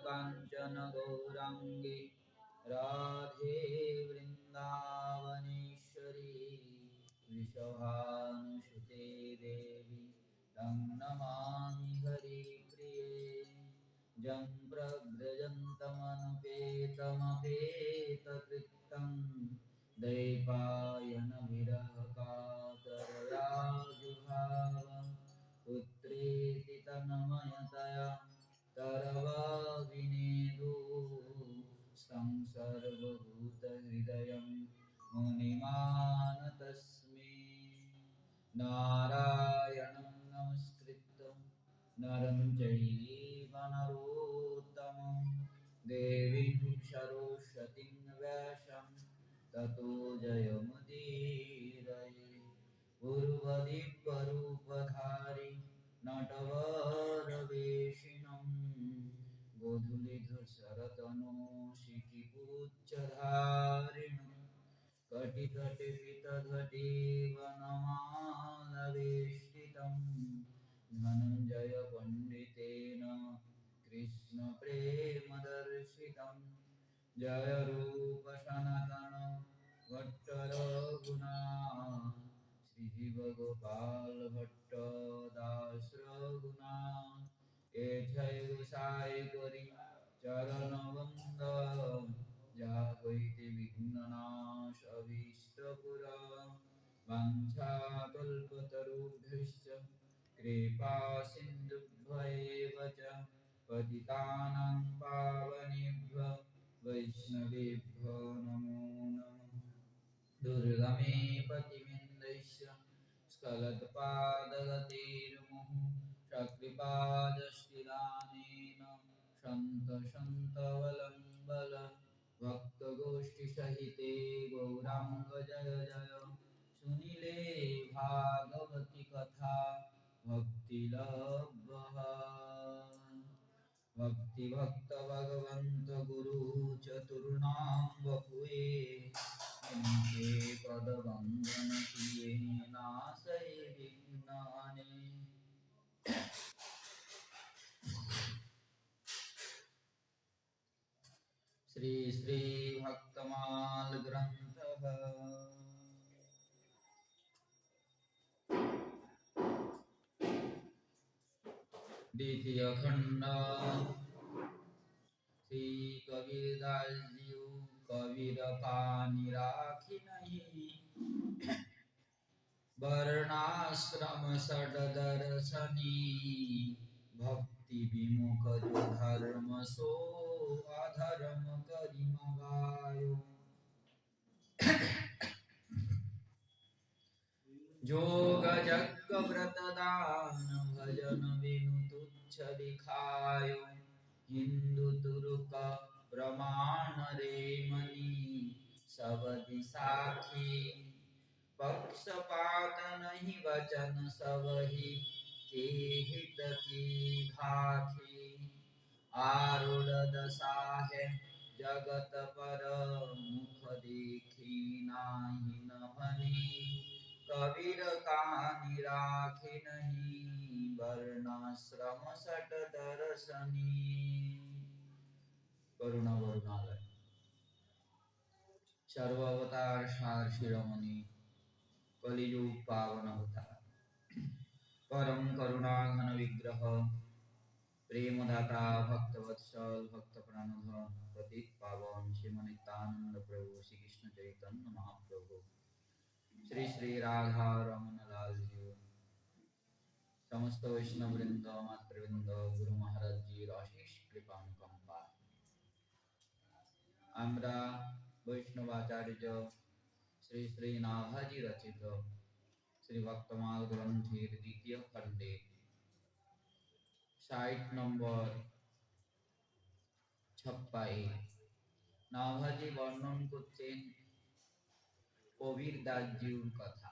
काञ्चन गौराङ्गी राधे वृन्दावनेश्वरी वृषभानुसुते देवी तं नमामि हरिप्रिये जं प्रव्रजन्तमनुपेतमपेतकृत्यं दैपायनविरहकातरया जुहाव पुत्रेति तन्मयतया तरवविनेदु सर्वभूतहृदयं मुनिमानतस्मै नारायणं नमस्कृत्य नरं चैव नरोत्तमं देवीं सरस्वतीं व्यासं ततो जयमुदीरये पूर्वदिव्यरूपधारि नटवरवेषिणं गोधूलिधूसरतनूशिखिपुच्छधारिणं कटितटिपितधटीवनमालवेष्टितं धनञ्जयपण्डितेन कृष्णप्रेमदर्शितं जय रूप सनातन भट्ट रघुनाथ श्रीजीवगोपाल भट्ट दास रघुनाथ एठै गोसाई करि चरण बंद जा होइते विघ्ननाश अभीष्टपुर वाञ्छाकल्पतरुभ्यश्च कृपा सिन्धुभ्येव च पतितानां पावनेभ्यो वैष्णवेभ्यो नमो नमः दुर्गमे पतिविन्दस्य स्खलत्पादगतिर्मुहुः सकृपादष्टिदानेन सन्तवलम्बल भक्तगोष्ठीसहिते गौराङ्ग जय जय सुनीले भागवती कथा भक्तिलभ्यः भक्ति भक्त भगवंत गुरु चतुर्नाम बपुए इनके पद वंदन किए नासै विघ्नानि श्री श्री भक्तमाल ग्रंथः द्वितीय खंड श्री कबीरदास जी कबीर पानी राखी नहीं वर्णाश्रम षड दर्शनी भक्ति विमुख जो धर्म सो अधर्म करि मगायो जोग जग व्रत दान भजन बिनु तुच्छ दिखायो हिंदू तुर्क प्रमाण रे मनी सब दिसाखी पक्षपात नहीं वचन सब ही के हित की भाखी आरूढ़ दशा है जगत पर मुख देखी नाही नभनी कबीर कानि राखी नहीं वर्णाश्रम षट दर्शनी करुणा वरुणालय सर्वावतार सार शिरोमणि कलियुग पावन अवतार परम करुणा घन विग्रह प्रेमदाता भक्तवत्सल भक्त प्राणधन पतित पावन श्रीमनितानंद प्रभु श्री कृष्ण चैतन्य महाप्रभु श्री श्री राधा रमन लाल जी समस्त वैष्णव वृंद मातृवृंद गुरु महाराज जी अशेष कृपा अनुकंपा আমরা বৈষ্ণবাচার্য শ্রী শ্রী নাভাজি রচিত শ্রী ভক্তমাল গ্রন্থের দ্বিতীয় খণ্ডে 60 নম্বর ছপ্পায় নাভাজি বর্ণন করছেন কবির দাসজির কথা।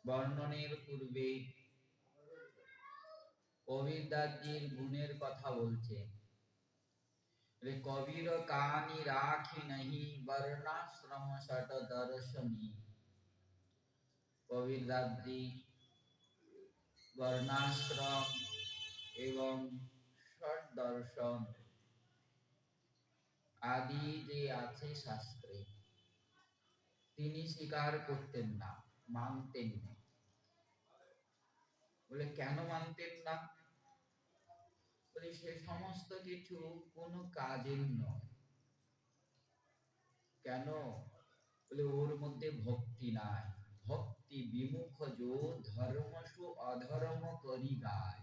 বর্ণনের পূর্বে কবির দাসজির গুণের কথা বলছেন। कबीर कानि राखी नहीं वर्णाश्रम षट दर्शनी। कबीर दास जी वर्णाश्रम एवं ষট দর্শন আদি যে আছে শাস্ত্রে, তিনি স্বীকার করতেন না, মানতেন না। বলে কেন মানতেন না? বলে সে সমস্ত কিছু কোনো কাজের নয়। কেন? বলে ওর মধ্যে ভক্তি নাই। ভক্তি বিমুখ যো ধর্মসু অধর্ম করি গায়।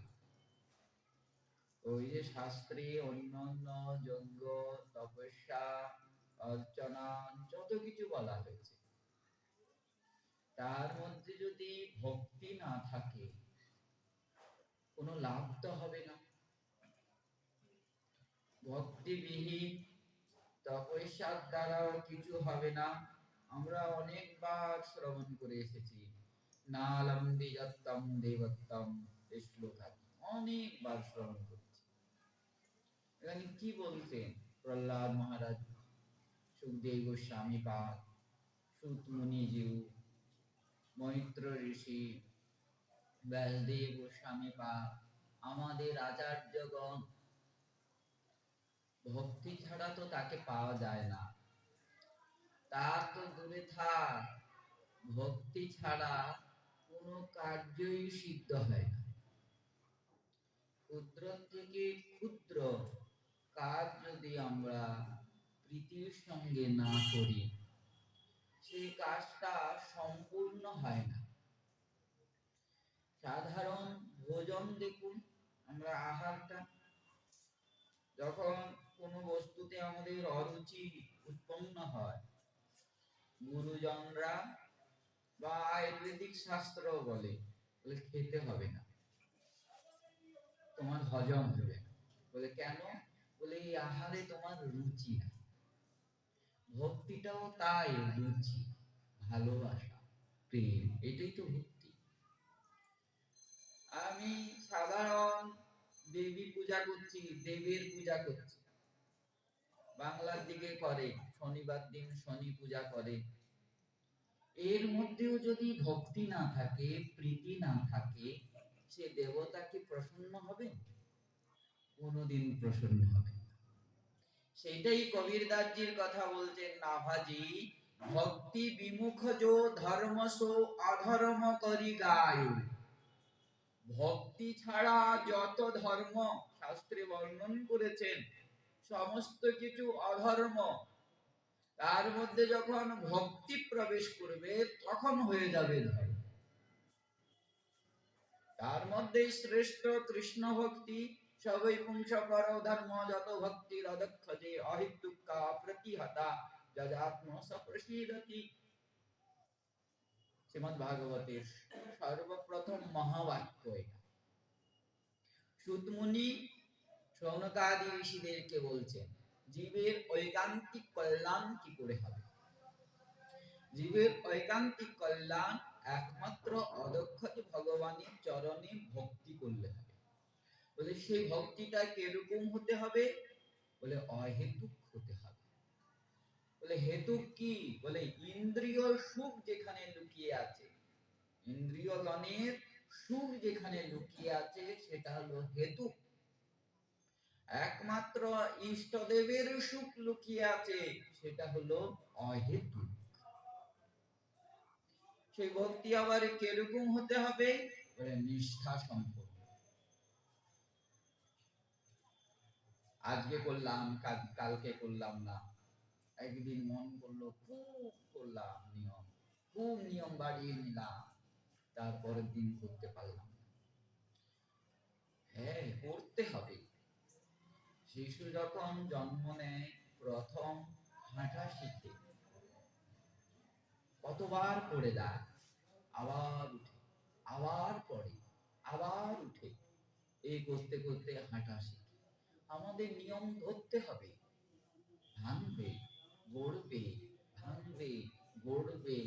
ওই যে শাস্ত্রে অন্যান্য যজ্ঞ, তপস্যা, অর্চনা যত কিছু বলা হয়েছে, তার মধ্যে যদি ভক্তি না থাকে, কোনো লাভ তো হবে না। ভক্তিবিহীন তপস্যার দ্বারাও কিছু হবে না। আমরা অনেকবার শ্রবণ করে এসেছি, নালম দ্বিজত্তম দেবত্তম, এই শ্লোকাটি অনেকবার শ্রবণ করেছি। এখানে কি বলছেন প্রহ্লাদ মহারাজ, সুখদেব গোস্বামী পাদ, সুত মুনিজি, মৈত্র ঋষি, ব্যাসদেব গোস্বামী পাদ, আমাদের আচার্যগণ, ভক্তি ছাড়া তো তাকে পাওয়া যায় না। তার তো দূরে থাক, ভক্তি ছাড়া কোনো কার্যই সিদ্ধ হয় না। ক্ষুদ্র থেকে ক্ষুদ্র কাজ যদি আমরা প্রীতির সঙ্গে না করি, সেই কাজটা সম্পূর্ণ হয় না। সাধারণ ভোজন দেখুন, আমরা আহারটা, যখন কোনো বস্তুতে আমাদের অরুচি উৎপন্ন হয়, গুরুজনরা বা আয়ুর্বেদিক শাস্ত্র বলে খেতে হবে না, তোমার হজম হবে না। বলে কেন? বলে এই আহারে তোমার রুচি না। ভক্তিটাও তাই, রুচি, ভালোবাসা, প্রেম, এটাই তো ভক্তি। আমি সাধারণ দেবী পূজা করছি, দেবের পূজা করছি, বাংলার দিকে করে শনিবার দিন শনি পূজা করে, এর মধ্যেও যদি ভক্তি না থাকে, প্রীতি না থাকে, সে দেবতা কি প্রসন্ন হবে? কোনোদিন প্রসন্ন হবে না। সেটাই কবির দাসজির কথা বলছেন, নাভাজি ভক্তি বিমুখ যো ধর্মসো অধর্ম করি গায়। ভক্তি ছাড়া যত ধর্ম শাস্ত্রে বর্ণন করেছেন, সমস্ত কিছু অধর্ম। তার মধ্যে যখন ভক্তি প্রবেশ করবে, তখন হয়ে যাবে ধর্ম। তার মধ্যে শ্রেষ্ঠ কৃষ্ণ ভক্তি, সবই পুংস পর ধর্ম, যত ভক্তির অদক্ষজে অহিতুক্কা প্রতিহতা যজাত্ম সপ্রসীদতি। শ্রীমদ্ ভাগবতের সর্বপ্রথম মহাবাক্য এটা। সুত মুনি শৌনকাদি ঋষিদেরকে বলছেন, জীবের ঐকান্তিক কল্যাণ কি করে হবে? জীবের ঐকান্তিক কল্যাণ একমাত্র অদক্ষজ ভগবানের চরণে ভক্তি করলে হবে। বলে সেই ভক্তিটা কিরকম হতে হবে? বলে অহেতুক হতে হবে। বলে হেতুক কি? বলে ইন্দ্রিয় সুখ যেখানে লুকিয়ে আছে, ইন্দ্রিয় গণের সুখ যেখানে লুকিয়ে আছে, সেটা হলো হেতুক। একমাত্র ইষ্টদেবের সুখ লুকিয়ে আছে, সেটা হলো অহেতুক। সেই ভক্তি আবার কিরকম হতে হবে? বলে নিষ্ঠা সম্পন্ন। আজকে করলাম, কালকে করলাম না, একদিন মন করলো খুব করলাম নিয়ম, খুব নিয়ম বাড়িয়ে নিলাম, তারপরের দিন করতে পারলাম না। হ্যাঁ, করতে হবে। শিশু যখন জন্ম নেয়, প্রথম হাঁটা শিখে, কতবার পড়ে যায়, আবার উঠে, আবার পড়ে, আবার উঠে, এই করতে করতে হাঁটা শিখে। আমাদের নিয়ম ধরতে হবে, ভাঙবে, গড়বে, ভাঙবে, গড়বে,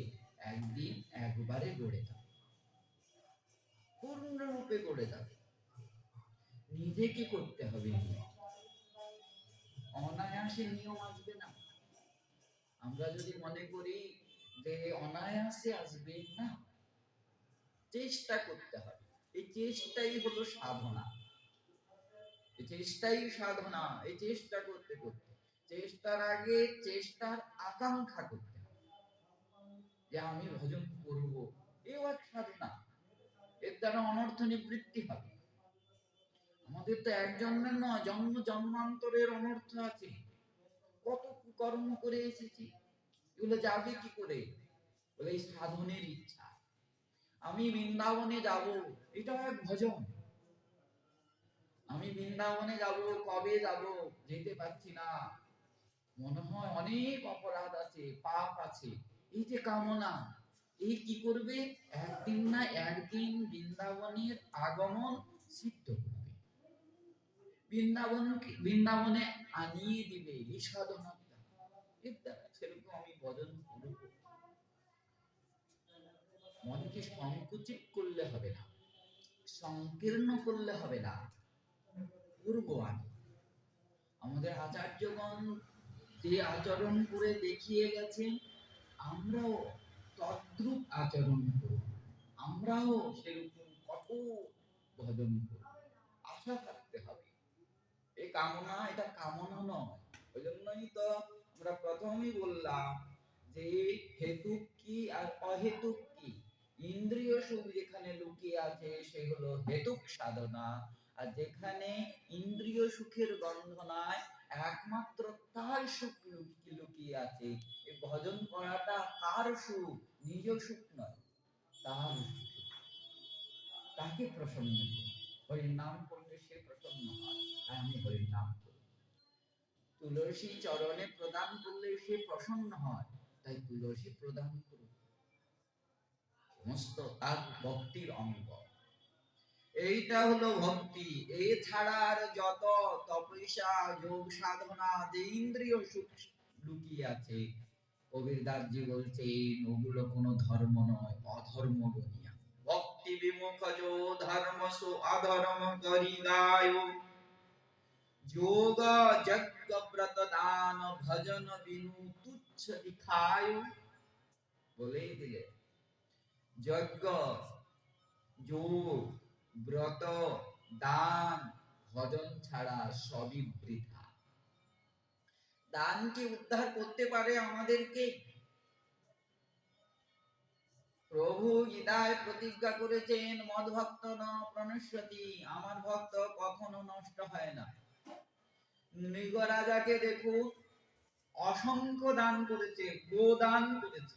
একদিন একবারে গড়ে যাবে, পূর্ণরূপে গড়ে যাবে। নিজেকে করতে হবে নিয়ম, অনায়াসে নিয়ম আসবে না। আমরা যদি মনে করি যে অনায়াসে আসবে, না, চেষ্টা করতে হবে। এই চেষ্টাই হলো সাধনা। এই চেষ্টাই সাধনা। এই চেষ্টা করতে করতে, চেষ্টার আগে চেষ্টার আকাঙ্ক্ষা করতে হবে যে আমি ভজন করব, এও এক সাধনা। এর দ্বারা অনর্থ নিবৃত্তি হবে। আমাদের তো এক জন্মের নয়, জন্ম জন্মান্তরের অনর্থ আছে। কত কর্ম করে এসেছি, এগুলো যাবে কি করে? বলে এই সাধনের ইচ্ছা। আমি বৃন্দাবনে যাব, এটাও এক ভজন। আমি বৃন্দাবনে যাব, কবে যাব, যেতে পারছি না, মনে হয় অনেক অপরাধ আছে, পাপ আছে। এই যে কামনা, এই কি করবে? একদিন না একদিন বৃন্দাবনের আগমন সিদ্ধ করবে, বৃন্দাবনে আনিয়ে দিবে এই সাধনাটা। এর দ্বারা সেরকম আমি ভজন করব। মনকে সংকুচিত করলে হবে না, সংকীর্ণ করলে হবে না, করবো আমি। আমাদের আচার্যগণ যে আচরণ করে দেখিয়ে গেছেন, আমরাও তদ্রূপ আচরণ করব, আমরাও সেরকম কঠোর ভজন করব। আশা থাকতে হবে। এই কামনা, এটা কামনা নয়। ওই জন্যই তো আমরা প্রথমেই বললাম যে হেতুক কি আর অহেতুক কি। ইন্দ্রিয় সুখ যেখানে লুকিয়ে আছে সে হলো হেতুক সাধনা, আর যেখানে ইন্দ্রিয় সুখের গন্ধনায় একমাত্র তার সুখ লুকিয়ে আছে, এই ভজন করাটা কার সুখ? নিজ সুখ নয়, তার সুখ। তাকে প্রসন্ন করে, হরির নাম করলে সে প্রসন্ন হয়। আমি হরির নাম করি, তুলসী চরণে প্রদান করলে সে প্রসন্ন হয়, তাই তুলসী প্রদান করুন। সমস্ত তার ভক্তির অঙ্গ। এইটা হলো ভক্তি। এছাড়া আর যত তপস্যা, যোগ সাধনা, যে ইন্দ্রিয় সুখ লুকিয়ে আছে, কবির দাসজি বলছেন ওগুলো কোনো ধর্ম নয়, অধর্ম গনিয়া। ভক্তি বিমুখ যো ধর্ম সো অধর্ম করি গায়, যোগ যজ্ঞ ব্রত দান ভজন বিনু তুচ্ছ দিখায়। বলেই দিলে যজ্ঞ, যোগ, ব্রত, দান, ভজন ছাড়া সবই বৃথা। দান কি উদ্ধার করতে পারে আমাদেরকে? প্রভু গীতায় প্রতিজ্ঞা করেছেন, মদ ভক্ত ন প্রণশ্যতি, আমার ভক্ত কখনো নষ্ট হয় না। নৃগরাজাকে দেখুন, অসংখ্য দান করেছে, গোদান করেছে।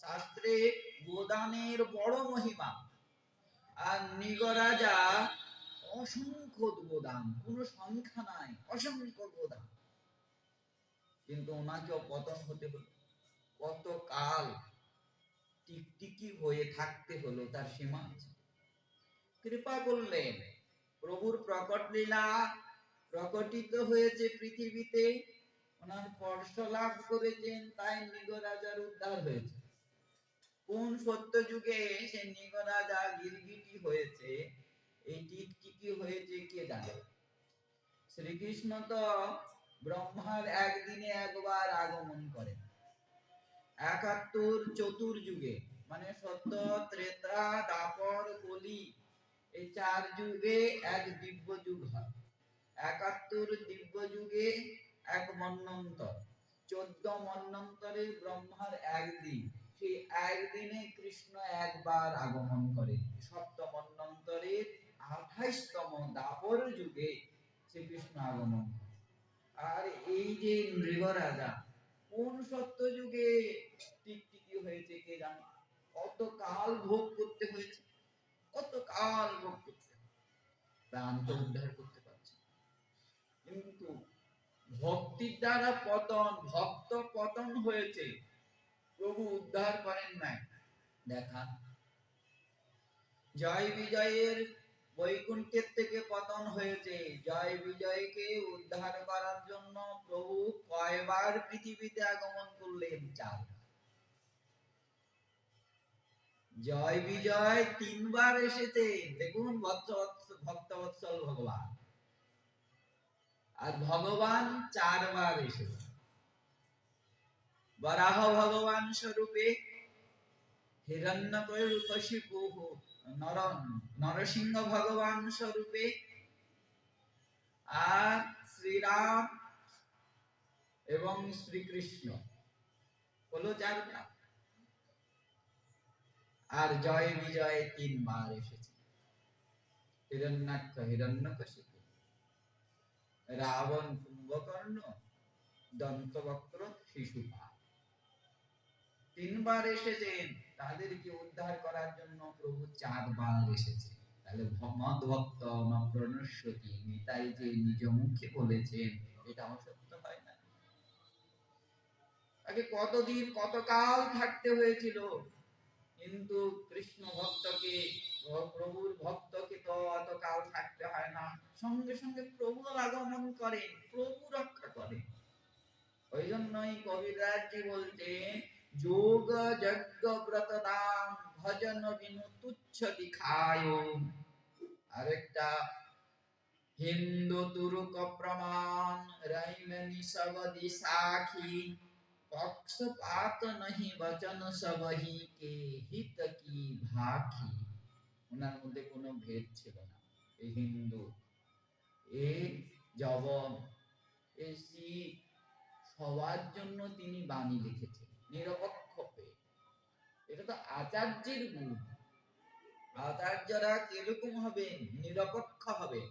শাস্ত্রে গোদানের বড় মহিমা। আর নৃগরাজা অসংখ্য গোদান, কোনো সংখ্যা নাই, অসংখ্য গোদান। কিন্তু ওনাকেও পতন হতে হলো, কত কাল টিকটিকি হয়ে থাকতে হলো, তার সীমা আছে। কৃপা করলেন, প্রভুর প্রকট লীলা প্রকটিত হয়েছে পৃথিবীতে, ওনার স্পর্শ লাভ করেছেন, তাই নৃগরাজার উদ্ধার হয়েছে। কোন সত্য যুগে সে নৃগরাজা গিরগিটি হয়েছে, এই টিকটিকি হয়েছে কে জানে। শ্রীকৃষ্ণ তো ব্রহ্মার একদিনে একবার আগমন করেন। ৭১ চতুর্যুগে, মানে সত্য, ত্রেতা, দ্বাপর, কলি, এই ৪ যুগে এক দিব্য যুগ হয়। ৭১ দিব্য যুগে এক মন্বন্তর, ১৪ মন্বন্তরে ব্রহ্মার একদিন, সেই একদিনে কৃষ্ণ একবার আগমন করেন। সপ্তম মন্বন্তরের ২৮তম দ্বাপর যুগে শ্রীকৃষ্ণ আগমন। আর এই যে নৃগরাজা কোন সত্য যুগে টিকটিকি হয়েছে কে জানে। কত কাল ভোগ করতে হয়েছে, কত কাল ভোগ করতে, প্রাণ তো উদ্ধার করতে পারছে। কিন্তু ভক্তির দ্বারা পতন, ভক্ত পতন হয়েছে, প্রভু উদ্ধার করেন নাই। দেখা, জয় বিজয়ের বৈকুণ্ঠের থেকে পতন হয়েছে, জয় বিজয়কে উদ্ধার করার জন্য প্রভু কয়বার পৃথিবীতে আগমন করলেন? ৪। জয় বিজয় ৩ বার এসেছে, দেখুন ভক্তবৎসল ভগবান। আর ভগবান ৪ বার এসেছে। বরাহ ভগবান স্বরূপে, হিরণ্যকশিপু নরসিংহ ভগবান স্বরূপে, এবং শ্রীকৃষ্ণ হলো 4টা। আর জয় বিজয় 3 বার এসেছে। হিরণ্যাক্ষ হিরণ্যকশিপু, রাবণ কুম্ভকর্ণ, দন্তবক্র শিশুপাল। 3 বার এসেছেন। তাদেরকে উদ্ধার করার জন্য প্রভু 4 বার এসেছে। তাহলে মদ ভক্ত নপ্রণশ্যতি, নিতাই যে নিজ মুখে বলেছেন, এটা অসত্য হয় না। আগে কতদিন কতকাল থাকতে হয়েছিল, কিন্তু কৃষ্ণ ভক্তকে, প্রভুর ভক্তকে তো অতকাল থাকতে হয় না, সঙ্গে সঙ্গে প্রভু আগমন করেন, প্রভু রক্ষা করেন। ওই জন্যই কবিরাজজি বলতেন, যোগ যজ্ঞ ব্রত দান ভজন বিনু তুচ্ছ দিখায়। আরেকটা হিন্দু তুরুক প্রমাণ রাইমনি সবদি সাখী, পক্ষপাত नहीं वचन सबही के हित की भाखी। ওনার মধ্যে কোনো ভেদ ছিল না। এই হিন্দু, এই জবন, এই শিখ, সবার জন্য তিনি বাণী লিখেছেন নিরপেক্ষ হয়ে। এটা তো আচার্যের গুণ। আচার্যরা কিরকম হবে? নিরপেক্ষ হবে।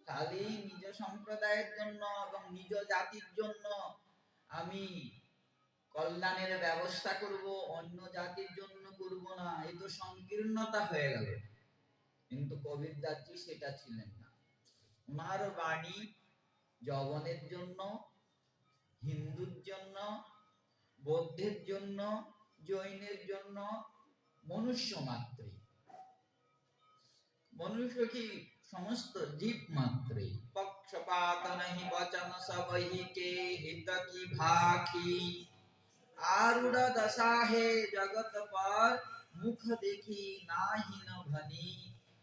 খালি নিজ সম্প্রদায়ের জন্য এবং নিজ জাতির জন্য আমি কল্যাণের ব্যবস্থা করব, অন্য জাতির জন্য করব না, এ তো সংকীর্ণতা হয়ে গেল। কিন্তু কবিরদাসজি সেটা ছিলেন না। ওনার বাণী জগনের জন্য, হিন্দুর জন্য, বৌদ্ধের জন্য, জৈনের জন্য, মনুষ্য মাত্রই, মনুষ্য কি সমস্ত জীব মাত্রই। পক্ষপাত नहीं वचन सबही के हित की भाखी, आरूढ़ दशा है जगत पर मुख देखी नाही न भनी,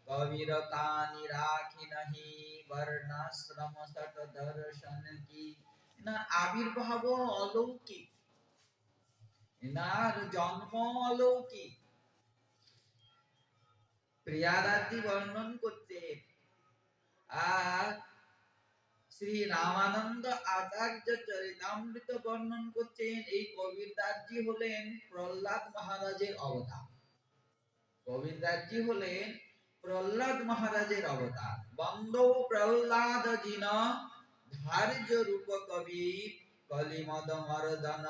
कबीर कानी राखी नहीं वर्णाश्रम सट दर्शन की। इनार आविर्भाव अलौकिक, इनार जन्म अलौकिक। প্রিয়াদাসজি বর্ণন করতেন। আর শ্রী রামানন্দ আচার্য চরিতামৃত বর্ণন করছেন, এই কবিরদাসজি হলেন প্রহ্লাদ মহারাজের অবতার। কবিরদাসজি হলেন প্রহ্লাদ মহারাজের অবতার। বন্দো প্রহ্লাদ জিন ধার্য রূপ কবির, কলিমদ মর্দন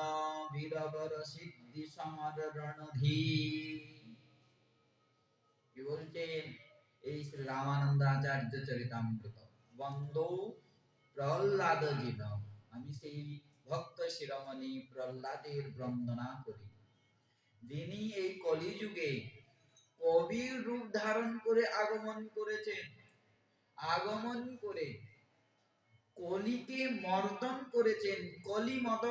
বীরবর সিদ্ধি সমর রণধীর। কি বলছেন এই শ্রী রামানন্দ আচার্য চরিতামৃত? বন্দো প্রহ্লাদ জিন, আমি সেই ভক্ত শিরোমণি প্রহ্লাদের বন্দনা করি, যিনি এই কলিযুগে কবির রূপ ধারণ করে আগমন করেছেন। আগমন করে কলিকে মর্দন করেছেন। কলিমদ,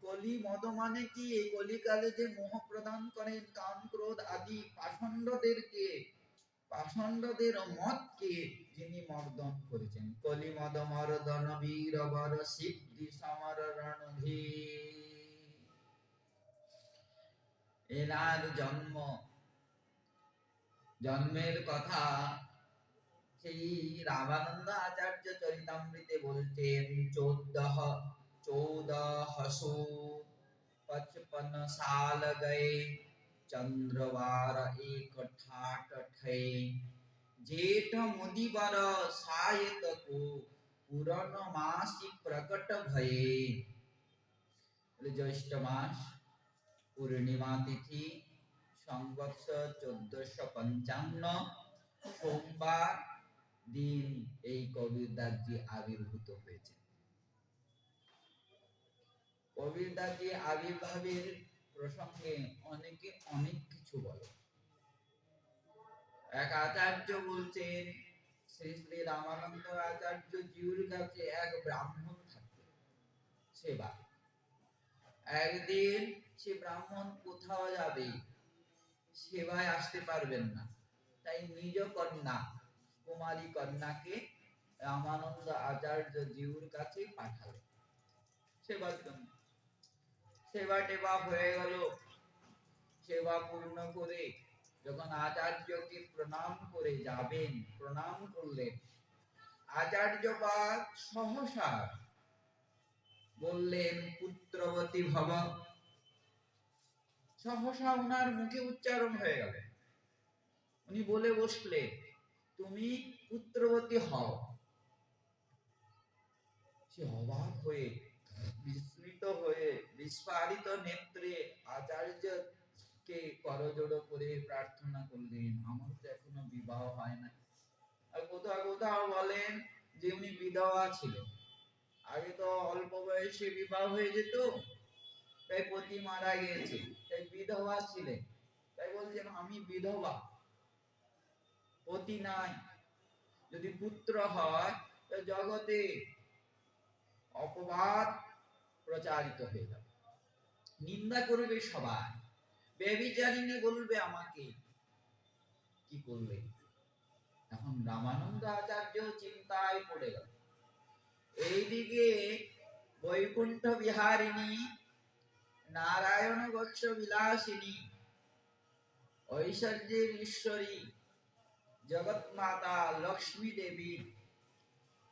কলিমদ মানে কি? এই কলিকালে যে মোহ প্রদান করেন, কাম ক্রোধ আদি পাষণ্ডদেরকে, পাষণ্ডদের মতকে যিনি মর্দন করেছেন। কলিমদ মর্দন বীরবর সিদ্ধি সমর রণধীর। এনার জন্মের কথা সেই রামানন্দ আচার্য চরিতামৃতে বলছেন। 1455 साल गए चंद्रवार एक ठाट ठे, जेठ मुदिबर सायत को पूरण मासी प्रकट भये। জ্যৈষ্ঠ মাস পূর্ণিমা তিথি, সংবৎসর 1455 সোমবার দিন এই কবিরদাসজি আবির্ভূত হয়েছে। কবিরদাসজি আবির্ভাবের প্রসঙ্গে অনেকে অনেক কিছু বলে। এক আচার্য বলছেন, শ্রী শ্রী রামানন্দ আচার্য জিউর কাছে এক ব্রাহ্মণ থাকতো সেবা। একদিন সে ব্রাহ্মণ কোথাও যাবে, সেবায় আসতে পারবেন না, তাই নিজ কন্যা, কুমারী কন্যাকে রামানন্দ আচার্য জিউর কাছে পাঠালেন সেবার জন্য। সেবা টেবা হয়ে গেল। সেবা পূর্ণ করে যখন আচার্যকে প্রণাম করে যাবেন, প্রণাম করলেন, আচার্যপাদ সহসা বললেন পুত্রবতী ভব। সহসা ওনার মুখে উচ্চারণ হয়ে গেল, উনি বলে বসলেন তুমি পুত্রবতী হও। সে অবাক হয়ে, বিস্মিত হয়ে, বিস্ফারিত নেত্রে আচার্যকে করজোড়ো করে প্রার্থনা করলেন, আমার তো এখনো বিবাহ হয় না। আর কোথাও কোথাও বলেন যে উনি বিধবা ছিলেন। আগে তো অল্প বয়সে বিবাহ হয়ে যেত, তাই পতি মারা গিয়েছে, তাই বিধবা ছিলেন। তাই বলছেন আমি বিধবা, পতি নাই। যদি পুত্র হয় তো জগতে অপবাদ প্রচারিত হয়ে যাবে, নিন্দা করবে সবাই, ব্যভিচারিণী বলবে আমাকে। কি করবে? এখন রামানন্দ আচার্য চিন্তায় পড়ে গেল। এইদিকে বৈকুণ্ঠ বিহারিণী, নারায়ণ বৎস বিলাসিনী, ঐশ্বর্যের ঈশ্বরী জগৎ মাতা লক্ষ্মী দেবী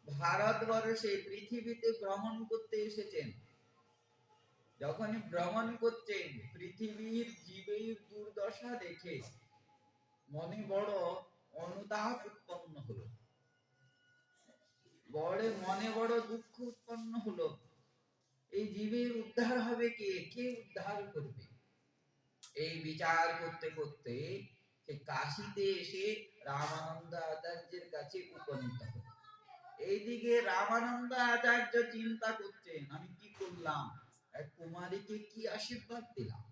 ভারতবর্ষে পৃথিবীতে ভ্রমণ করতে এসেছেন। যখনই ভ্রমণ করছেন, পৃথিবীর জীবের দুর্দশা দেখে মনে বড় অনুতাপ উৎপন্ন হলো, মনে বড় দুঃখ উৎপন্ন হলো। এই জীবের উদ্ধার হবে কে? কে উদ্ধার করবে? এই বিচার করতে করতে সে কাশীতে এসে রামানন্দ আচার্যের কাছে উপনীত হল। এইদিকে রামানন্দ আচার্য চিন্তা করছেন, আমি কি করলাম, এক কুমারীকে কি আশীর্বাদ দিলাম।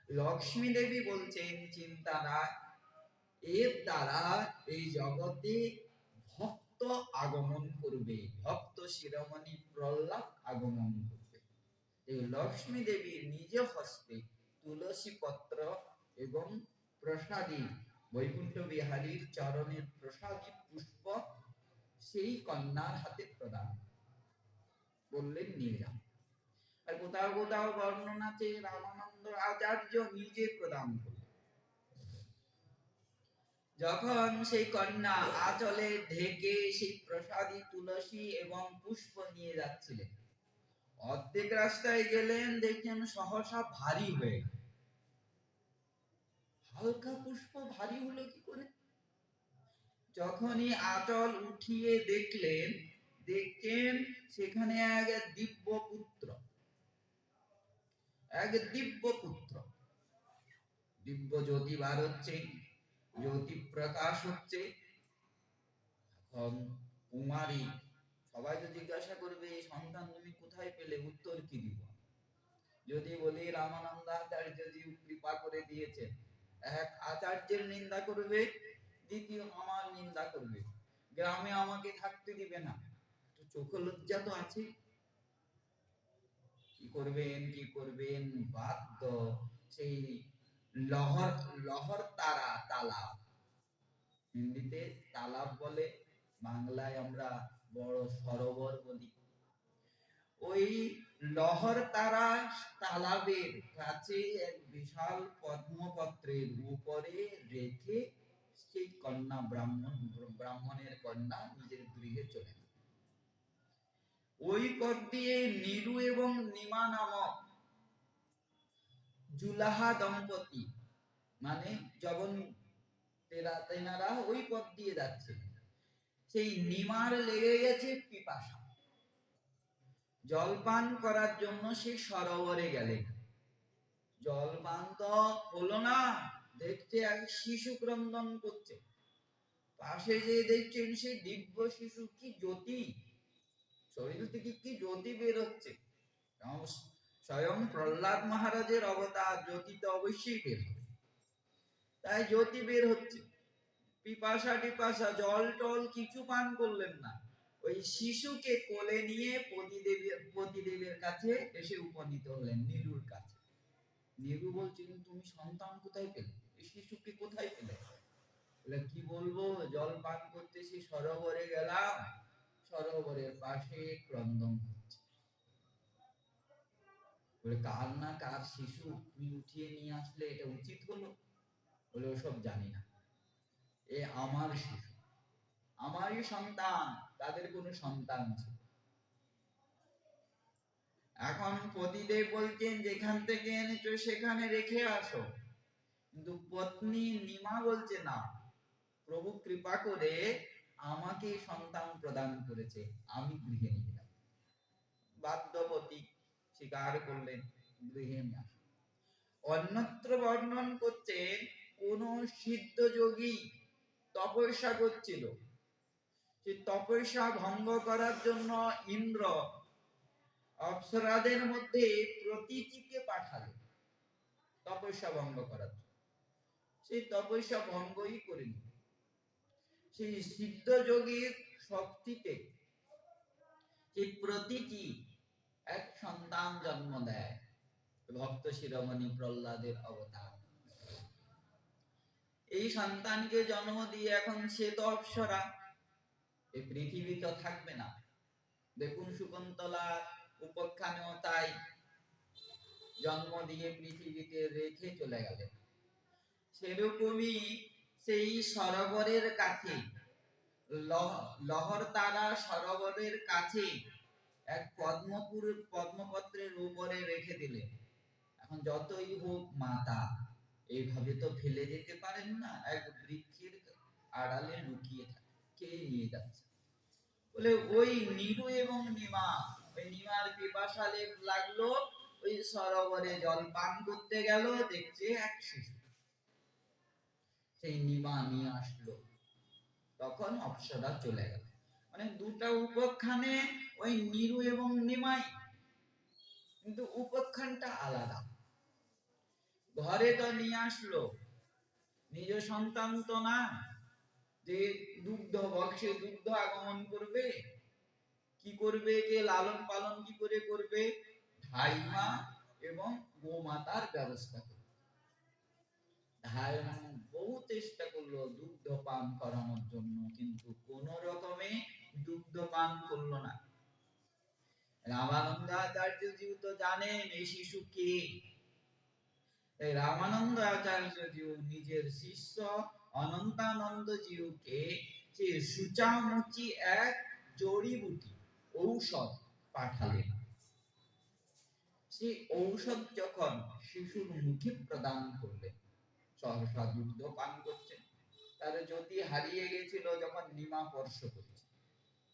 লক্ষ্মী দেবী বলছেন চিন্তা না, এর দ্বারা এই জগতে ভক্ত আগমন করবে, ভক্ত শিরোমণি প্রহ্লাদ আগমন করবে। এই লক্ষ্মী দেবীর নিজ হস্তে তুলসী পত্র এবং প্রসাদী, বৈকুণ্ঠ বিহারীর চরণের প্রসাদী পুষ্প সেই কন্যার হাতে প্রদান বললেন, নিয়ে যান। আর কোথাও কোথাও বর্ণনাতে রামানন্দ আচার্য নিজে প্রদান করলেন। যখন সেই কন্যা আঁচলে ঢেকে সেই প্রসাদী তুলসী এবং পুষ্প নিয়ে যাচ্ছিলেন, অর্ধেক রাস্তায় গেলেন, দেখেন সহসা ভারী হয়ে গেল। হালকা পুষ্প ভারী হলো কি করে? যখনই আঁচল উঠিয়ে দেখলেন, দেখেন সেখানে এক দিব্য পুত্র, এক দিব্য পুত্র, দিব্য জ্যোতি বার হচ্ছে, জ্যোতি প্রকাশ হচ্ছে। এখন কুমারী, সবাই তো জিজ্ঞাসা করবে এই সন্তান তুমি কোথায় পেলে, উত্তর কি দিব? যদি বলি রামানন্দ আচার্য জি কৃপা করে দিয়েছেন, এক আচার্যের নিন্দা করবে, দ্বিতীয় আমার নিন্দা করবে, গ্রামে আমাকে থাকতে দিবে না, চোখ লজ্জা তো আছে। কি করবেন, কি করবেন? বাধ্য সেই লহর, লহর তারা, তালাব, হিন্দিতে তালাব বলে, বাংলায় আমরা বড় সরোবর বলি। ওই লহর তারা তালাবের কাছে এক বিশাল পদ্মপত্রের উপরে রেখে সেই কন্যা, ব্রাহ্মণের কন্যা নিজের গৃহে চলে গেল। ওই পথ দিয়ে নিরু এবং নিমা নামক জুলাহা দম্পতি, মানে যবন তেনারা ওই পথ দিয়ে যাচ্ছে। সেই নিমার লেগে গেছে পিপাসা, জলপান করার জন্য সে সরোবরে গেলেন। জলপান তো হলো না, দেখতে এক শিশু ক্রন্দন করছে। পাশে যে দেখছেন সে দিব্য শিশু, কি জ্যোতি, শরীর থেকে কি জ্যোতি বের হচ্ছে। স্বয়ং প্রহ্লাদ মহারাজের অবতার, জ্যোতি তো অবশ্যই বের হবে। তাই জ্যোতি বের হচ্ছে। পিপাসা টিপাসা, জল টল কিছু পান করলেন না, ওই শিশুকে কোলে নিয়ে পতিদেবের কাছে এসে উপনীত হলেন, নিরুর কাছে। নিরু বলছেন তুমি সন্তান কোথায় পেলে, এই শিশুকে কোথায় পেলে? বলে কি বলবো, জল পান করতে সে সরোবরে গেলাম, সরোবরের পাশে ক্রন্দন হচ্ছে। বলে কার না কার শিশু, তুমি উঠিয়ে নিয়ে আসলে, এটা উচিত হলো? বলে ওসব জানি না, এ আমার শিশু, আমারই সন্তান, তাদের কোনো সন্তান ছিল। এখন পতিদেব বলছেন যেখান থেকে এনেছো সেখানে রেখে আসো, কিন্তু পত্নী নিমা বলছে না, প্রভু কৃপা করে আমাকে সন্তান প্রদান করেছে, আমি গৃহে নিয়ে যাব। বাধ্যপতি স্বীকার করলেন, গৃহে নিয়ে আসলেন। অন্যত্র বর্ণন করছে কোন সিদ্ধ যোগী তপস্যা করছিল, সেই তপস্যা ভঙ্গ করার জন্য ইন্দ্র অপ্সরাদের মধ্যে প্রতীচিকে পাঠালেন তপস্যা ভঙ্গ করার জন্য। সেই তপস্যা ভঙ্গই করেনি। সেই সিদ্ধ যোগীর শক্তিতে সেই প্রতীচি এক সন্তান জন্ম দেয়, ভক্ত শিরোমণি প্রহ্লাদের অবতার। এই সন্তানকে জন্ম দিয়ে এখন সে তো অপ্সরা, এই পৃথিবী তো থাকবে না। দেখুন শকুন্তলা উপাখ্যানেও তাই, জন্ম দিয়ে পৃথিবীতে রেখে চলে গেলেন। সেরকমই সেই সরোবরের কাছে, লহরতারা সরোবরের কাছে এক পদ্মপত্রের উপরে রেখে দিলেন। এখন যতই হোক মাতা, এইভাবে তো ফেলে যেতে পারেন না, এক বৃক্ষের আড়ালে লুকিয়ে থাকে, কে নিয়ে যাচ্ছে। বলে ওই নিরু এবং নিমা, ওই নিমার পিপাসা লাগলো, ওই সরোবরে জল পান করতে গেল, দেখছে এক শিশু, সেই নিমা নিয়ে আসলো, তখন অপ্সরা চলে গেল। মানে দুটা উপাখ্যানে ওই নিরু এবং নিমাই, কিন্তু উপাখ্যানটা আলাদা। ঘরে তো নিয়ে আসলো, নিজ সন্তান তো না যে দুগ্ধ বর্ষে দুগ্ধ আগমন করবে, কি করবে, কে লালন পালন কি করে করবে, ধাইমা এবং গোমাতার ব্যবস্থা করবে। ধাইমা বহু চেষ্টা করলো দুগ্ধ পান করানোর জন্য, কিন্তু কোন রকমে দুগ্ধ পান করলো না। রামানন্দ আচার্যজি তো জানেন এই শিশু কে। রামানন্দ আচার্যজি নিজের শিষ্য অনন্তানন্দজিকে সে সুচামুচি এক জড়িবুটি ঔষধ পাঠালেন। সেই ঔষধ যখন শিশুর মুখে প্রদান করলেন, সহসা দুগ্ধ পান করছেন। তার জ্যোতি হারিয়ে গেছিল যখন নিমা স্পর্শ করছে।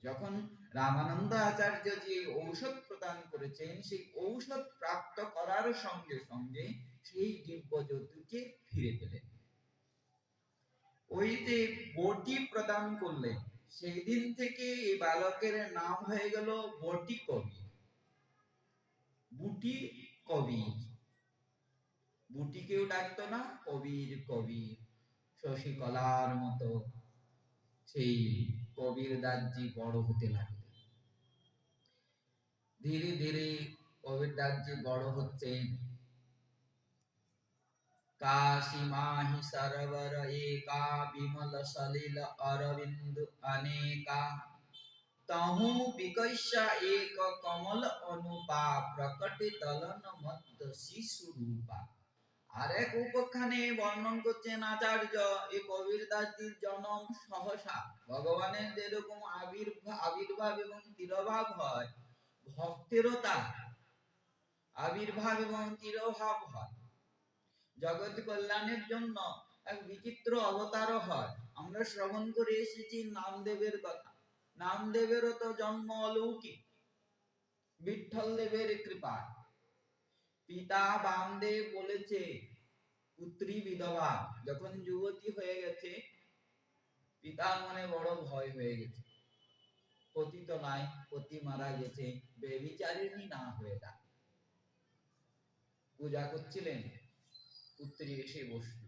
যখন রামানন্দ আচার্য যে ঔষধ প্রদান করেছেন, সেই ঔষধ প্রাপ্ত করার সঙ্গে সঙ্গে সেই দিব্য জ্যোতিকে ফিরে পেলেন। ওই যে বটি প্রদান করলেন, সেই দিন থেকে এই বালকের নাম হয়ে গেল বটি কবি। বুটি কবি, বুটি কেউ ডাকতো না, কবির কবি। শশীকলার মতো সেই কবির দাসজি বড় হতে লাগলেন। ধীরে ধীরে কবির দাসজি বড় হচ্ছেন। काशी माहि सरवर एका विमल सलिल अरविंद अनेका तहु विकस्या एक कमल अनुपा प्रकटे दलन मध्य शिशु रूपा। আর এক উপাখ্যানে বর্ণন করছেন আচার্য, এই কবির দাসজির জন্ম সহসা, ভগবানের যেরকম আবির্ভাব এবং তিরোভাব হয়, ভক্তেরও তা আবির্ভাব এবং তিরোভাব হয়। জগৎ কল্যাণের জন্য এক বিচিত্র অবতারও হয়। আমরা শ্রবণ করে এসেছি নামদেবের কথা। নামদেবেরও তো জন্ম অলৌকিক, বিঠ্ঠল দেবের কৃপা। পিতা বামদেব বলেছে, পুত্রী বিধবা, যখন যুবতী হয়ে গেছে, পিতার মনে বড় ভয় হয়ে গেছে। পতি তো নাই, পতি মারা গেছে, বেবিচারিণী না হয়ে যায়। পূজা করছিলেন, পুত্রী এসে বসল,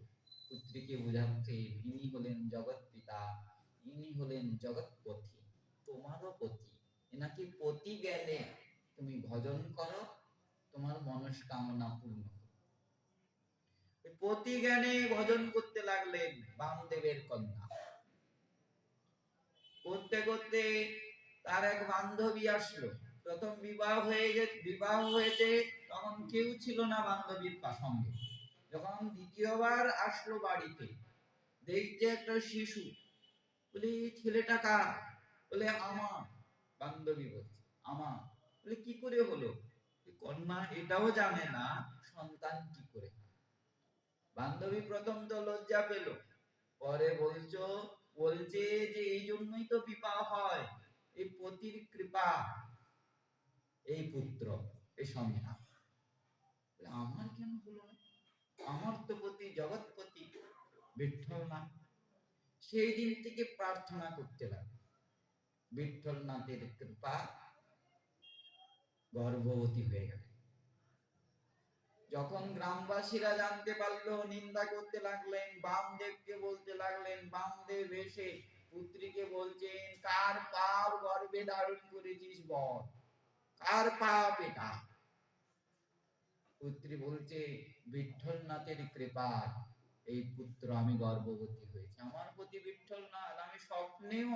পুত্রীকে বোঝাচ্ছে ইনি হলেন জগৎ পিতা, ইনি হলেন জগৎপতি, তোমারও পতি। এনাকে পতি গেলে তুমি ভজন করো, তোমার মনস্কামনা পূর্ণ। পতি জ্ঞানে ভজন করতে লাগলেন বামদেবের কন্যা। করতে করতে তার এক বান্ধবী আসলো। প্রথম বিবাহ হয়েছে, তখন কেউ ছিল না বান্ধবীর সঙ্গে। যখন দ্বিতীয়বার আসলো বাড়িতে, দেখছে একটা শিশু। বলে ছেলেটা কার? বলে আমার। বান্ধবী বলছে আমার। বলে কি করে হলো? কন্যা এটাও জানে না সন্তান কি করে। বান্ধবী প্রথম তো লজ্জা পেল, পরে বলছে যে এই জন্যই তো বিবাহ হয়, এই পতির কৃপা, এই পুত্র, এই সন্তান। আমার কেন হলো না? আমার তো পতি জগৎপতি বিঠ্ঠল না। সেই দিন থেকে প্রার্থনা করতে লাগে, বিঠ্ঠলনাথের কৃপা, গর্ভবতী হয়ে গেল। যখন গ্রামবাসীরা জানতে পারলো, নিন্দা করতে লাগলেন, বামদেবকে বলতে লাগলেন। বামদেব এসে পুত্রীকে বলছেন, কার পাপ গর্ভে ধারণ করেছিস বল, কার পাপ এটা? পুত্রী বলছে, বিঠ্ঠলনাথের কৃপা এই পুত্র আমি গর্ভবতী হয়েছি। আমার প্রতি বিঠ্ঠলনাথ, আমি স্বপ্নেও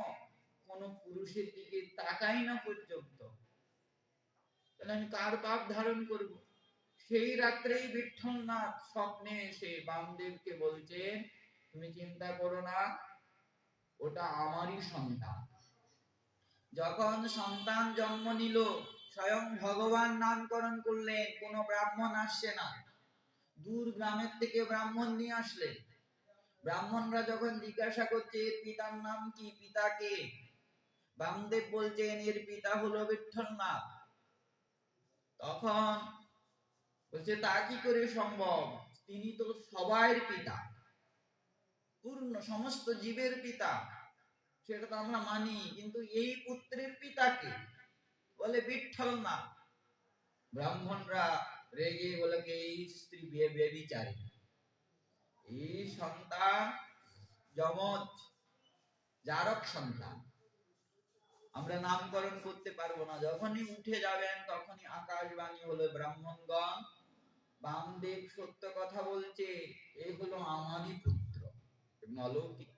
কোন পুরুষের দিকে তাকাই না পর্যন্ত, তাহলে আমি কার পাপ ধারণ করব? সেই রাত্রেই বিঠ্ঠলনাথ স্বপ্নে এসে বামদেবকে বলছেন, তুমি চিন্তা করো না, ওটা আমারই সন্তান। যখন সন্তান জন্ম নিল, স্বয়ং ভগবান নামকরণ করলেন। কোন ব্রাহ্মণ আসছে না, দূর গ্রামের থেকে ব্রাহ্মণ নিয়ে আসলেন। ব্রাহ্মণরা যখন জিজ্ঞাসা করছে এর পিতার নাম কি, পিতা কে, বামদেব বলছেন এর পিতা হলো বিঠ্ঠলনাথ। তখন বলছে, তা কি করে সম্ভব? তিনি তো সবার পিতা, পূর্ণ সমস্ত জীবের পিতা, সেটা তো আমরা মানি, কিন্তু এই পুত্রের পিতাকে বলে বিঠ্ঠলনাথ। ব্রাহ্মণরা রেগে বলে, এই স্ত্রী বেবিচারী, এই সন্তান যমজ জারক সন্তান, আমরা নামকরণ করতে পারবো না। যখনই উঠে যাবেন তখনই আকাশবাণী হলো, ব্রাহ্মণগণ, বামদেব সত্য কথা বলছে, এই হলো আমারই পুত্র, অলৌকিক।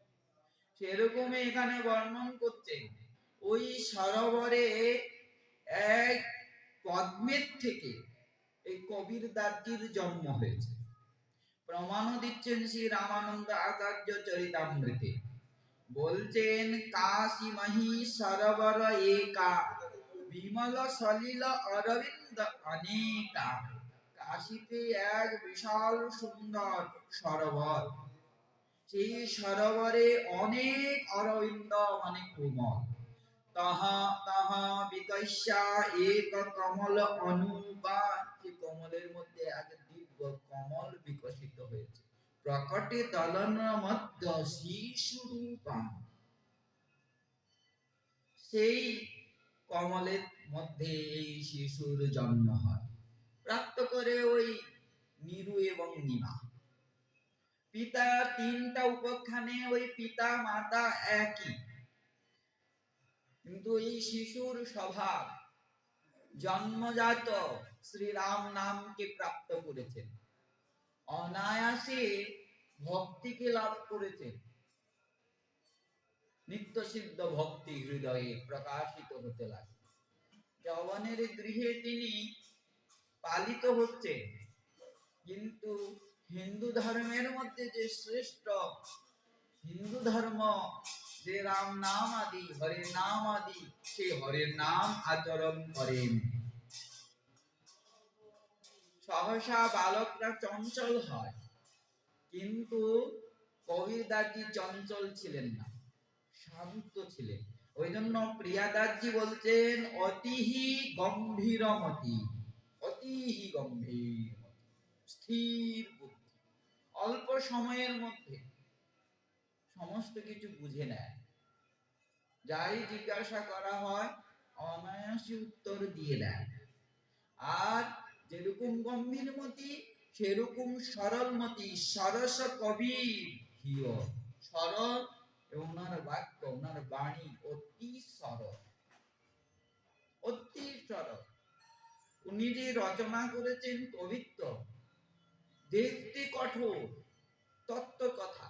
সেরকমই এখানে বর্ণন করছে, ওই সরোবরে এক পদ্মের থেকে এই কবির দাসজির জন্ম হয়েছে। প্রমাণও দিচ্ছেন শ্রী রামানন্দ আচার্য চরিতামৃতে, বলছেন, কাশী মহি সরোবর একা, বিমল সলিল অরবিন্দ অনেকা। কাশীতে এক বিশাল সুন্দর সরোবর, সেই সরোবরে অনেক অরবিন্দ মানে কোমল, তাহা তাহা বিকশ্যা এক কমল অনুপা, যে কমলের মধ্যে এক দিব্য কমল বিকশিত হয়েছে। প্রকটে দলন মধ্য শিশুরূপা, সেই কমলের মধ্যে এই শিশুর জন্ম হয়। প্রাপ্ত করে ওই নিরু এবং নিমা। পিতা তিনটা উপাখ্যানে ওই পিতা মাতা একই, কিন্তু এই শিশুর স্বভাব জন্মজাত শ্রীরাম নামকে প্রাপ্ত করেছেন, অনায়াসে ভক্তিকে লাভ করেছেন, নিত্য সিদ্ধ ভক্তি হৃদয়ে প্রকাশিত হতে লাগে। যৌবনের গৃহে তিনি পালিত হচ্ছে, কিন্তু হিন্দু ধর্মের মধ্যে যে শ্রেষ্ঠ হিন্দু ধর্ম, যে রাম নাম আদি, হরে নাম আদি, সে হরের নাম আচরণ করেন। সহসা বালকরা চঞ্চল হয়, কিন্তু কবির দাসজি চঞ্চল ছিলেন না, শান্ত ছিলেন। ওই জন্য প্রিয়া দাসজি বলছেন, অতিহি গম্ভীরমতি, অতিহি গম্ভীর, স্থির বুদ্ধি, অল্প সময়ের মধ্যে সমস্ত কিছু বুঝে নেয়, যাই জিজ্ঞাসা করা হয় অনায়াসে উত্তর দিয়ে দেয়। আর যেরকম গম্ভীরমতি সেরকম সরলমতি, সরস কবি হিয়, সরল, এবং ওনার বাক্য, ওনার বাণী অতি সরল, অতি সরল। উনি যে রচনা করেছেন কবিত্ব, দেখতে কঠোর তত্ত্ব কথা,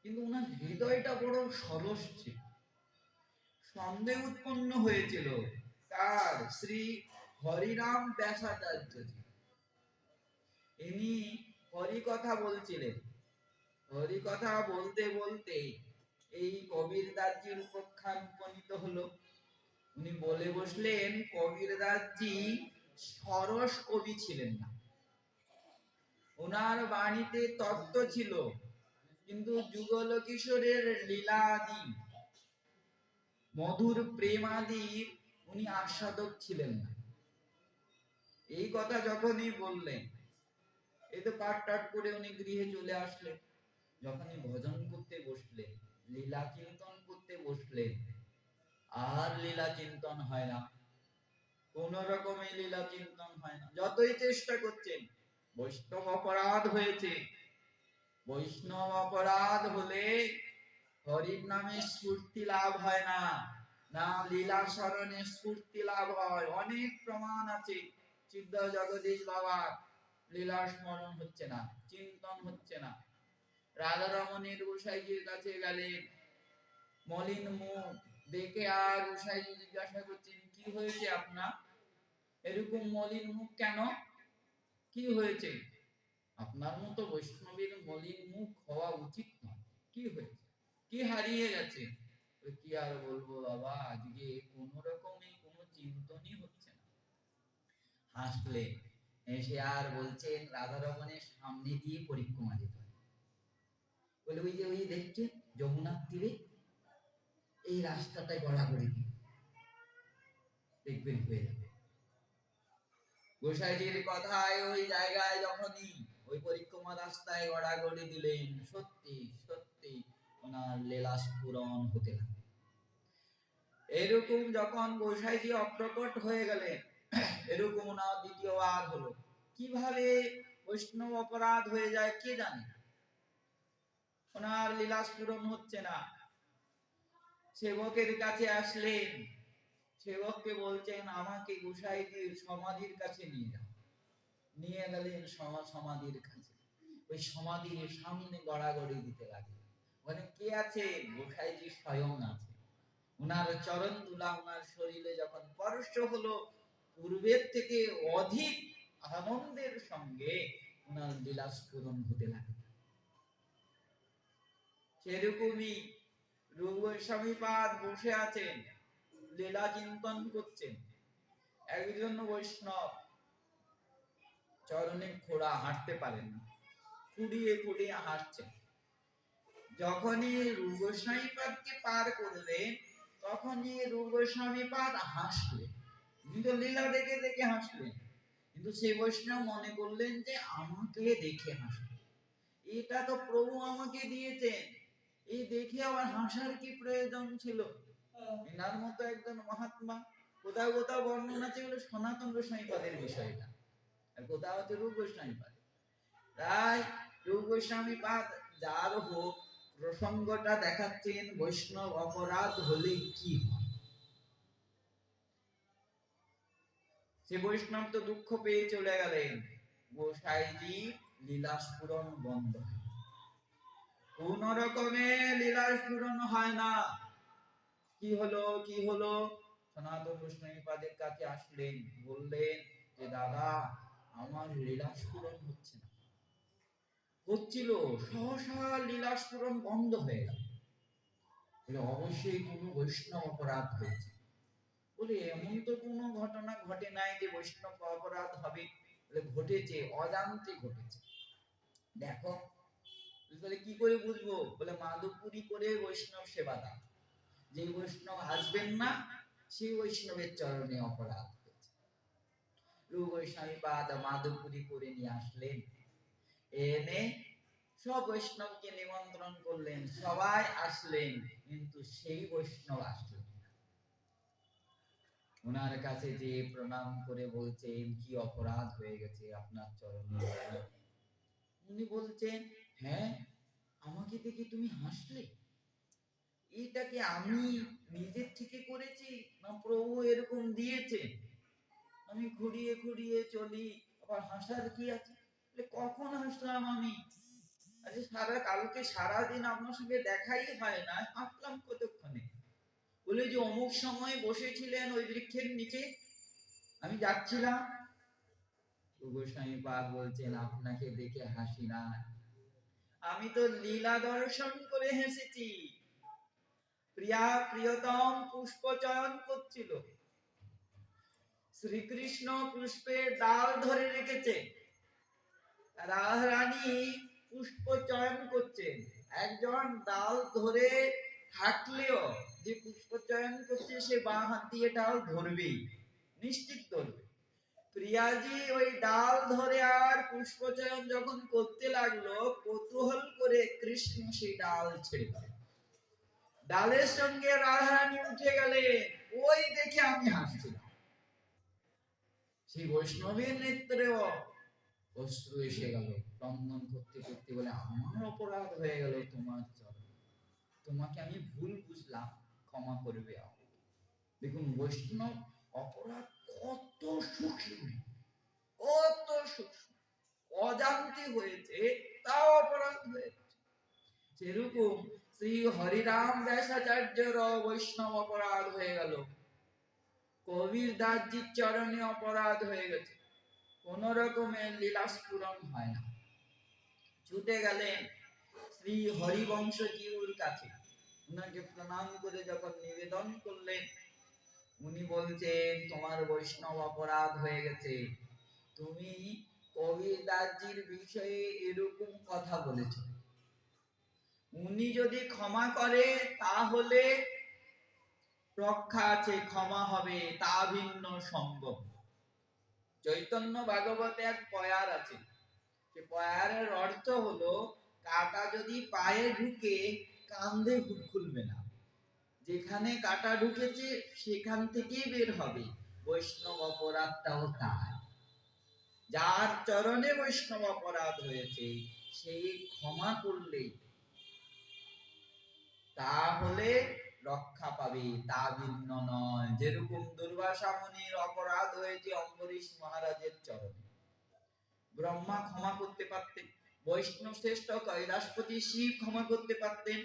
কিন্তু ওনার হৃদয়টা বড় সরস ছিল। সন্দেহ উৎপন্ন হয়েছিল তার শ্রী হরিরাম ব্যাসাচার্য, ইনি হরি কথা বলছিলেন। হরি কথা বলতে বলতে এই কবির দাসজির উপাখ্যান উপনীত হলো। উনি বলে বসলেন, কবির দাসজি সরস কবি ছিলেন না। ওনার বাণীতে তত্ত্ব ছিল, কিন্তু যুগল কিশোরের লীলাদি, মধুর প্রেমাদি উনি আস্বাদক ছিলেন না। এই কথা যখনই বললেন, এই তো পাঠ টাট করে উনি গৃহে চলে আসলেন। যখনই ভজন করতে বসলেন, লীলা চিন্তন করতে বসলেন, আর লীলা চিন্তন হয় না। কোন রকমের লীলা চিন্তন হয় না। যতই চেষ্টা করছেন, বৈষ্ণব অপরাধ হয়েছে। বৈষ্ণব অপরাধ হলে হরির নামে স্ফূর্তি লাভ হয় না, না লীলা স্মরণে স্ফূর্তি লাভ হয়। অনেক প্রমাণ আছে। সিদ্ধ জগদীশ বাবা লীলা স্মরণ হচ্ছে না, চিন্তন হচ্ছে না। রাধারমণের গোসাইজির কাছে গেলেন, মলিন মুখ দেখে, আর গোসাইজি জিজ্ঞাসা করছেন, কি হয়েছে আপনার? এরকম মলিন মুখ কেন? কি হয়েছে? আপনার মতো বৈষ্ণবের মলিন মুখ হওয়া উচিত নয়। কি হয়েছে? কি হারিয়ে গেছে? কি আর বলবো বাবা, আজকে কোন রকমই কোনো চিন্তনই হচ্ছে না। হাসলে এসে আর বলছেন, রাধারমণের সামনে দিয়ে পরিক্রমা যেতে হবে। বলে, ওই যে দেখছেন যমুনার তীরে এই রাস্তাটায় গড়াগড়ি দিন, দেখবেন হয়ে যাবে। গোসাইজির কথায় ওই জায়গায় যখনই ওই পরিক্রমা রাস্তায় গড়াগড়ি দিলেন, সত্যি সত্যি ওনার লীলা স্ফুরণ হতে লাগলো। এরকম যখন গোসাইজি অপ্রকট হয়ে গেলেন, এরকম ওনার দ্বিতীয়বার হলো। কিভাবে বৈষ্ণব অপরাধ হয়ে যায় কে জানে। ওনার লীলা স্ফুরণ হচ্ছে না। সেবকের কাছে আসলেন, সেবককে বলছেন, আমাকে গোসাইজির সমাধির কাছে নিয়ে যাও। নিয়ে গেলেন সমাধির কাছে। ওই সমাধির সামনে গড়াগড়ি দিতে লাগলেন। ওখানে কে আছে? গোসাইজি স্বয়ং আছে। ওনার চরণ ধুলা ওনার শরীরে যখন স্পর্শ হলো, পূর্বের থেকে অধিক আনন্দের সঙ্গে ওনার লীলা স্ফুরণ হতে লাগলো। সেরকমই রূপ গোস্বামীপাদ বসে আছেন, লীলা চিন্তন করছেন। একজন বৈষ্ণব চরণে খোড়া, হাঁটতে পারেন না, কুড়িয়ে কুড়িয়ে হাঁটছেন। যখনই রূপ গোস্বামীপাদকে পার করলেন, তখনই রূপ গোস্বামীপাদ হাসলেন। কিন্তু লীলা দেখে দেখে হাসলেন। কিন্তু সেই বৈষ্ণব মনে করলেন যে আমাকে দেখে হাসলেন, এটা তো প্রভু আমাকে দিয়েছেন, এই দেখে আবার হাসার কি প্রয়োজন ছিল? এনার মতো একজন মহাত্মা, কোথাও কোথাও বর্ণনা আছে হলো সনাতন গোস্বামীপাদের বিষয়টা, আর কোথাও হচ্ছে রূপ গোস্বামীপাদ। তাই রূপ গোস্বামীপাদ যার হোক, প্রসঙ্গটা দেখাচ্ছেন বৈষ্ণব অপরাধ হলে কি হয়। সে বৈষ্ণব তো দুঃখ পেয়ে চলে গেলেন। গোসাইজি লীলা স্ফুরণ বন্ধ, কোন রকমে লীলা স্ফুরণ হয় না। কি হলো কি হলো? সনাতন গোস্বামীপাদের কাছে আসলেন, বললেন যে দাদা, আমার লীলা স্ফুরণ হচ্ছে না। হচ্ছিল, সহসা লীলা স্ফুরণ বন্ধ হয়ে গেল। অবশ্যই কোনো বৈষ্ণব অপরাধ হয়েছে। বলে, এমন তো কোনো ঘটনা ঘটে নাই যে বৈষ্ণব অপরাধ হবে। বলে, ঘটেছে, অজান্তে ঘটেছে। দেখো। বলে, কি করে বুঝবো? বলে, মাধবপুরী করে বৈষ্ণব সেবা দাও। যে বৈষ্ণব আসবেন না, সেই বৈষ্ণবের চরণে অপরাধ হয়েছে। রূপ গোস্বামীপাদ মাধবপুরী করে নিয়ে আসলেন। এনে সব বৈষ্ণবকে নিমন্ত্রণ করলেন, সবাই আসলেন, কিন্তু সেই বৈষ্ণব আসলেন। ওনার কাছে যে প্রণাম করে বলছেন, কি অপরাধ হয়ে গেছে আপনার চরণে? উনি বলছেন, হ্যাঁ, আমাকে দেখে তুমি হাসলে, এটা কি আমি নিজের থেকে করেছি, না প্রভু এরকম দিয়েছে? আমি ঘুরিয়ে ঘুরিয়ে চলি, আবার হাসার কি আছে? কখন হাসলাম আমি? আজকে কালকে সারাদিন আপনার সঙ্গে দেখাই হয় না, হাসলাম কতক্ষণে? বলে, যে অমুক সময় বসেছিলেন ওই বৃক্ষের নিচে, আমি যাচ্ছিলাম। গোস্বামীপাদ বলছেন, আপনাকে দেখে হাসি না, আমি তো লীলা দর্শন করে হেসেছি। প্রিয়া প্রিয়তম পুষ্প চয়ন করছিল, শ্রীকৃষ্ণ পুষ্পের ডাল ধরে রেখেছে, রাধারানী পুষ্প চয়ন করছেন। একজন ডাল ধরে থাকলেও যে পুষ্প চয়ন করছে সে বাঁ হাত দিয়ে ডাল ধরবেই, নিশ্চিত ধরবে। প্রিয়াজি ওই ডাল ধরে আর পুষ্প চয়ন যখন করতে লাগলো, কৌতূহল করে কৃষ্ণ সেই ডাল ছেড়ে দিলেন। ডালের সঙ্গে রাধারানী উঠে গেলেন, ওই দেখে আমি হাসছিলাম। সেই বৈষ্ণবের নেত্রেও অশ্রু এসে গেল, ক্রন্দন করতে করতে বলে, আমার অপরাধ হয়ে গেল তোমার চরণে, তোমাকে আমি ভুল বুঝলাম, ক্ষমা করবে। দেখুন বৈষ্ণব অপরাধ কত সূক্ষ্ম, কত সূক্ষ্ম, অজান্তে হয়েছে তাও অপরাধ হয়েছে। সেরকম শ্রী হরিরাম ব্যাসাচার্যের বৈষ্ণব অপরাধ হয়ে গেল, কবির দাসজির চরণে অপরাধ হয়ে গেছে, কোন রকমের লীলাস্ফুরণ হয় না। ছুটে গেলেন শ্রী হরিবংশজিউর কাছে, উনাকে প্রণাম করে যখন নিবেদন করলেন, উনি বলছেন তোমার বৈষ্ণব অপরাধ হয়ে গেছে, তুমি কবির দাসজির বিষয়ে এরকম কথা বলেছ, উনি যদি ক্ষমা করে তাহলে রক্ষা আছে, ক্ষমা হবে, তা ভিন্ন সম্ভব। চৈতন্য ভাগবতে এক পয়ার আছে, সে পয়ারের অর্থ হলো কাটা যদি পায়ে ঢুকে কাঁধে খুলবে না, যেখানে কাটা ঢুকেছে সেখান থেকেই বের হবে। বৈষ্ণব অপরাধটাও তাই, যার চরণে বৈষ্ণব অপরাধ হয়েছে সেই ক্ষমা করলে তাহলে রক্ষা পাবে, তা ভিন্ন নয়। যেরকম দুর্বাসা মুনির অপরাধ হয়েছে অম্বরীশ মহারাজের চরণে, ব্রহ্মা ক্ষমা করতে পারতেন, বৈষ্ণব শ্রেষ্ঠ কৈলাসপতি শিব ক্ষমা করতে পারতেন,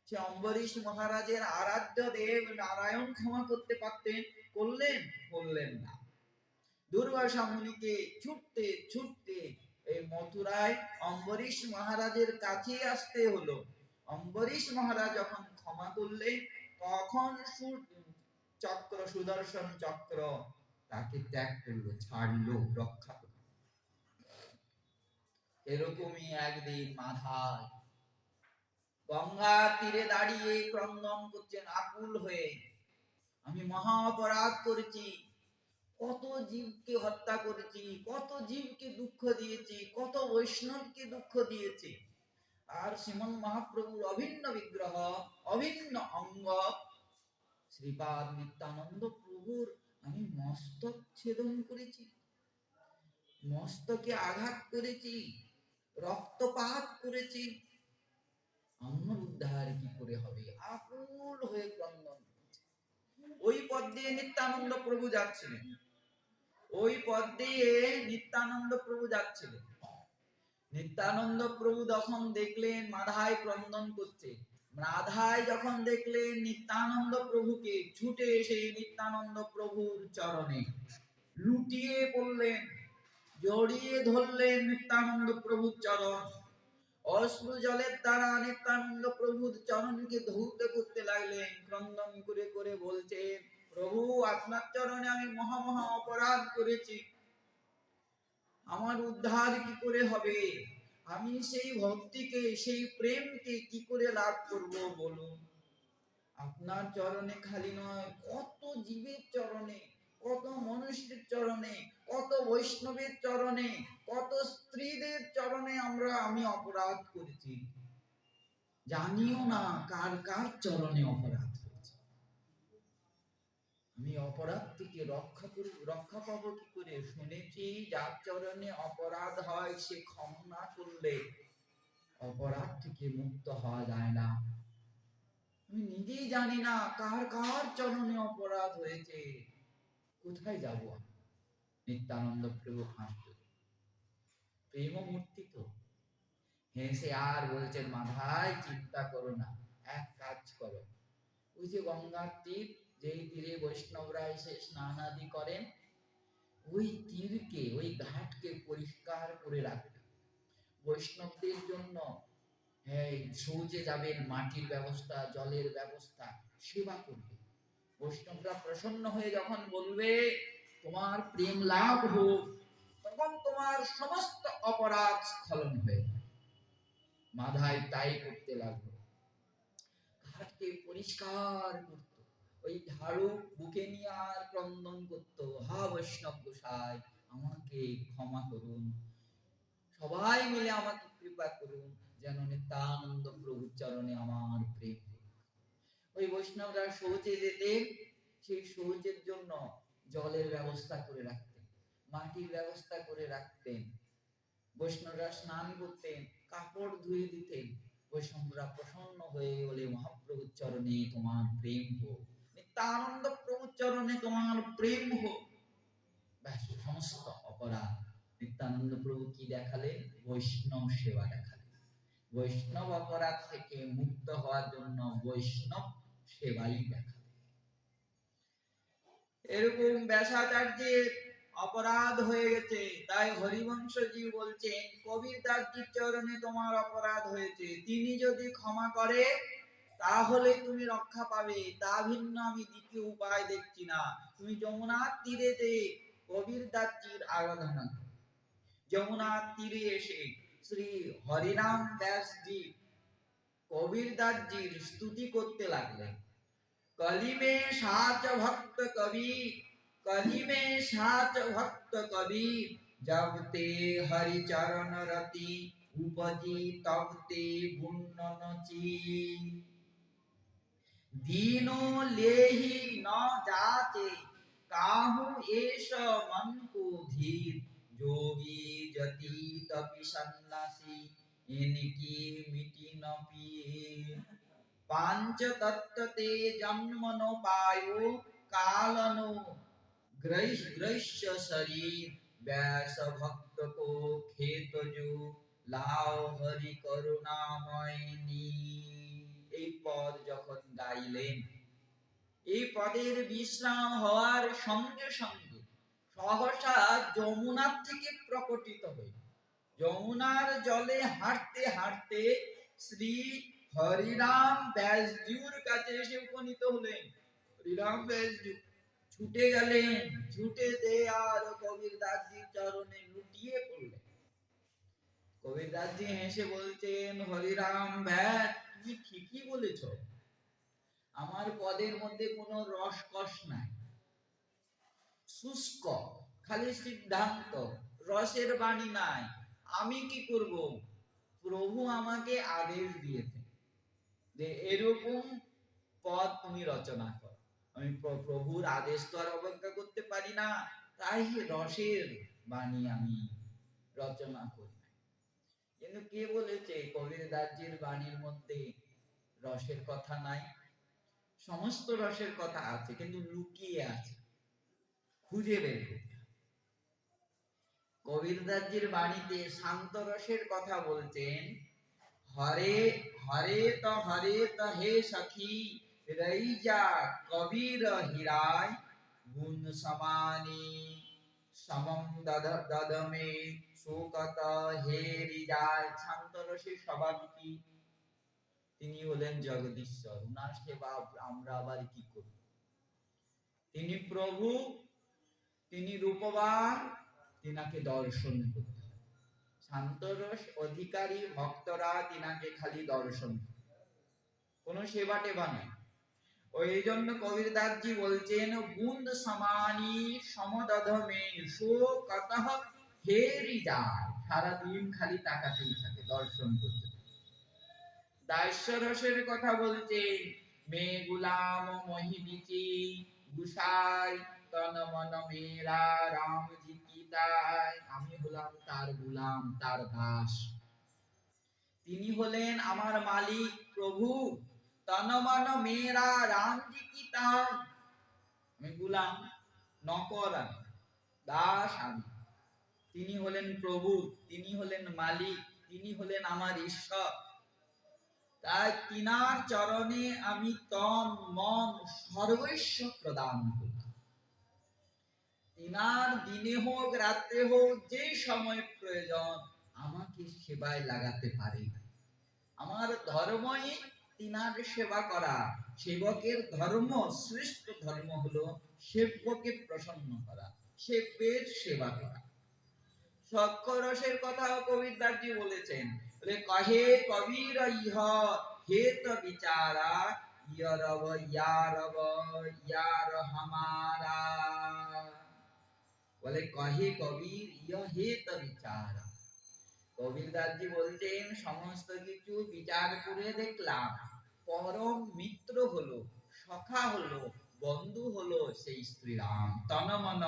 সে অম্বরীশ মহারাজের আরাধ্য দেব নারায়ণ ক্ষমা করতে পারতেন, করলেন না। দুর্বাসা মুনিকে ছুটতে ছুটতে এই মথুরায় অম্বরীশ মহারাজের কাছে আসতে হলো। অম্বরীশ মহারাজ যখন ক্ষমা করলেন, তখন চক্র, সুদর্শন চক্র তাকে ত্যাগ করলো, ছাড়লো, রক্ষা করলো। এরকমই একদিন মাধায় গঙ্গা তীরে দাঁড়িয়ে ক্রন্দন করছেন আকুল হয়ে, আমি মহা অপরাধ করেছি, কত জীবকে হত্যা করেছি, কত জীবকে দুঃখ দিয়েছি, কত বৈষ্ণবকে দুঃখ দিয়েছি। আর শ্রীমন মহাপ্রভুর অভিন্ন বিগ্রহ, অভিন্ন অঙ্গ শ্রীপাদ নিত্যানন্দ প্রভুর আমি মস্তক ছেদন করেছি, মস্তকে আঘাত করেছি, রক্তপাত করেছি, আমার উদ্ধার কি করে হবে? আকুল হয়ে ক্রন্দন করছে। ওই পথ দিয়ে নিত্যানন্দ প্রভু যাচ্ছিলেন, ওই পথ দিয়ে নিত্যানন্দ প্রভু যাচ্ছিলেন। নিত্যানন্দ প্রভু যখন দেখলেন মাধায় ক্রন্দন করছে, রাধায় যখন দেখলেন নিত্যানন্দ প্রভুকে, ছুটে এসে নিত্যানন্দ প্রভুর চরণে লুটিয়ে পড়লেন, জড়িয়ে ধরলেন নিত্যানন্দ প্রভুর চরণ, অশ্রু জলের দ্বারা নিত্যানন্দ প্রভুর চরণকে ধৌত করতে লাগলেন, ক্রন্দন করে করে বলছেন, প্রভু আপনার চরণে আমি মহা মহা অপরাধ করেছি, আমার উদ্ধার কি করে হবে? আমি সেই ভক্তিকে, সেই প্রেমকে কি করে লাভ করব বলুন? আপনার চরণে খালি নয়, কত জীবের চরণে, কত মনুষ্যের চরণে, কত বৈষ্ণবের চরণে, কত স্ত্রীদের চরণে আমি অপরাধ করেছি, জানিও না কার কার চরণে অপরাধ হয়েছে। আমি অপরাধ থেকে রক্ষা পাবো কি করে? শুনেছি যার চরণে অপরাধ হয় সে ক্ষমা না করলে অপরাধ থেকে মুক্ত হওয়া যায় না। আমি নিজেই জানি না কার কার চরণে অপরাধ হয়েছে, কোথায় যাব? নিত্যানন্দ প্রভু হাসতেন, প্রেম মূর্তি তো, হেসে আর বলছেন, মাধায় চিন্তা করো না, এক কাজ করো, ওই যে গঙ্গার তীর, যেই তীরে বৈষ্ণবরা এসে স্নান আদি করেন, ওই তীরকে, ওই ঘাটকে পরিষ্কার করে রাখবে, বৈষ্ণবদের জন্য শৌচে যাবেন, মাটির ব্যবস্থা, জলের ব্যবস্থা, সেবা করবে। বৈষ্ণবরা প্রসন্ন হয়ে যখন বলবে তোমার প্রেম লাভ হোক, তখন তোমার সমস্ত অপরাধ স্খলন হয়ে যাবে। মাধায় তাই করতে লাগলো, ঘাটকে পরিষ্কার করত, ওই ঝাড়ু বুকে নিয়ে আর ক্রন্দন করত, হা বৈষ্ণব গোসাই আমাকে ক্ষমা করুন, সবাই মিলে আমাকে কৃপা করুন, যেন নিত্যানন্দ প্রভুর চরণে আমার প্রেম। ওই বৈষ্ণবরা শৌচে যেতেন, সেই শৌচের জন্য জলের ব্যবস্থা করে রাখতেন, মাটির ব্যবস্থা করে রাখতেন। বৈষ্ণবরা স্নান করতেন, কাপড় ধুয়ে দিতেন। বৈষ্ণবরা প্রসন্ন হয়ে বলে, মহাপ্রভুর চরণে তোমার প্রেম হোক, নিত্যানন্দ প্রভুর চরণে তোমার প্রেম হোক। ব্যাস, সমস্ত অপরাধ নিত্যানন্দ প্রভু কি দেখালেন? বৈষ্ণব সেবা দেখালেন। বৈষ্ণব অপরাধ থেকে মুক্ত হওয়ার জন্য বৈষ্ণব সেবাই দেখালেন। এরকম ব্যাসাচার্যের অপরাধ হয়ে গেছে, তাই হরিবংশজি বলছেন, কবির দাসজির চরণে তোমার অপরাধ হয়েছে, তিনি যদি ক্ষমা করে তাহলে তুমি রক্ষা পাবে, তা ভিন্ন আমি দ্বিতীয় উপায় দেখছি না। তুমি যমুনার তীরে যে কবির দাসজির আরাধনা, যমুনার তীরে এসে শ্রী হরিনাম দাসজি কবির দাসজির স্তুতি করতে লাগলেন। कलि में साच भक्त कवि, कलि में साच भक्त कवि, जब ते हरि चरण रति, उपजी तब ते गुणन ची। दीनो लेहि न जाचे, काहू एष मन को धीर, जोगी जति तपि सन्यासी, इनकी मिटी न पीर। पांच तत्व ते जन्म नो पायो, कालनो ग्रैश्य शरीर, व्यास भक्त को खेत जो, लाओ हरि करुणामयनी। এই পদ যখন গাইলেন, এই পদের বিশ্রাম হওয়ার সঙ্গে সঙ্গে সহসা যমুনার থেকে প্রকটিত হয়ে যমুনার জলে হাঁটতে হাঁটতে শ্রী হরিরাম ব্যাসজির কাছে এসে উপনীত হলেন। হরিরাম ব্যাসজি ছুটে গেলেন, ছুটে যে আর কবির দাসজির চরণে লুটিয়ে পড়লেন। কবির দাসজি হেসে বলছেন, হরিরাম ব্যাস, তুমি ঠিকই বলেছ, আমার পদের মধ্যে কোনো রসকস নাই, শুষ্ক, খালি সিদ্ধান্ত, রসের বাণী নাই। আমি কি করব? প্রভু আমাকে আদেশ দিয়েছেন যে এরকম পদ তুমি রচনা করো। আমি প্রভুর আদেশ তো আর অবজ্ঞা করতে পারি না, তাই রসের বাণী আমি রচনা করি। কিন্তু কে বলেছে কবির দাসজির বাণীর মধ্যে রসের কথা নাই? সমস্ত রসের কথা আছে, কিন্তু লুকিয়ে আছে, খুঁজে বের করতে। কবির দাসজির বাণীতে শান্ত রসের কথা বলছেন, हरे हरे तो हे सखी, रही जा कबीर हिराय, गुण समानी समम दद में শোকত হেরি যায়। শান্ত রসের সভাপতি তিনি হলেন জগদীশ্বর, উনার সেবা আমরা আবার কি করব? তিনি প্রভু, তিনি রূপবান, তিনাকে দর্শন করতে হবে। শান্তরস অধিকারী ভক্তরা তিনাকে খালি দর্শন, কোন সেবা টেবা নাই। ওই জন্য কবির দাসজি বলছেন, বুন্দ সমানি সমদধমে শোকতঃ হেরি যায়, সারাদিন খালি তাকাতেই থাকে, দর্শন করতে। দাস্যরসের কথা বলছেন, মে গুলাম মহিবিচি, গুসাই তন মন মেরা রাম জি কি তাই, আমি হলাম তার গুলাম, তার দাস। তিনি হলেন আমার মালিক প্রভু। তন মন মেরা রাম জি কি তাই, আমি গুলাম, নকর আমি, দাস আমি। তিনি হলেন প্রভু, তিনি হলেন মালিক, তিনি হলেন আমার ঈশ্বর। তাই তিনার চরণে আমি তন মন সর্বস্ব প্রদান করি। তিনার দিনে হোক রাত্রে হোক যে সময় প্রয়োজন আমাকে সেবায় লাগাতে পারে। আমার ধর্মই তিনার সেবা করা। সেবকের ধর্ম, শ্রেষ্ঠ ধর্ম হলো সেবককে প্রসন্ন করা। সেব্যের সেবা করা। সক্ষরসের কথাও কবিরদাসজি বলেছেন, কহে কবির ইহ হেত বিচারা ইয়ারব ইয়ারব ইয়ার হামারা। বলে কহে কবির ইহ হেত বিচারা। কবিরদাসজি বলতেন সমস্ত কিছু বিচার করে দেখলাম, পরম মিত্র হলো, সখা হলো, বন্ধু হলো সেই শ্রীরাম। তনমন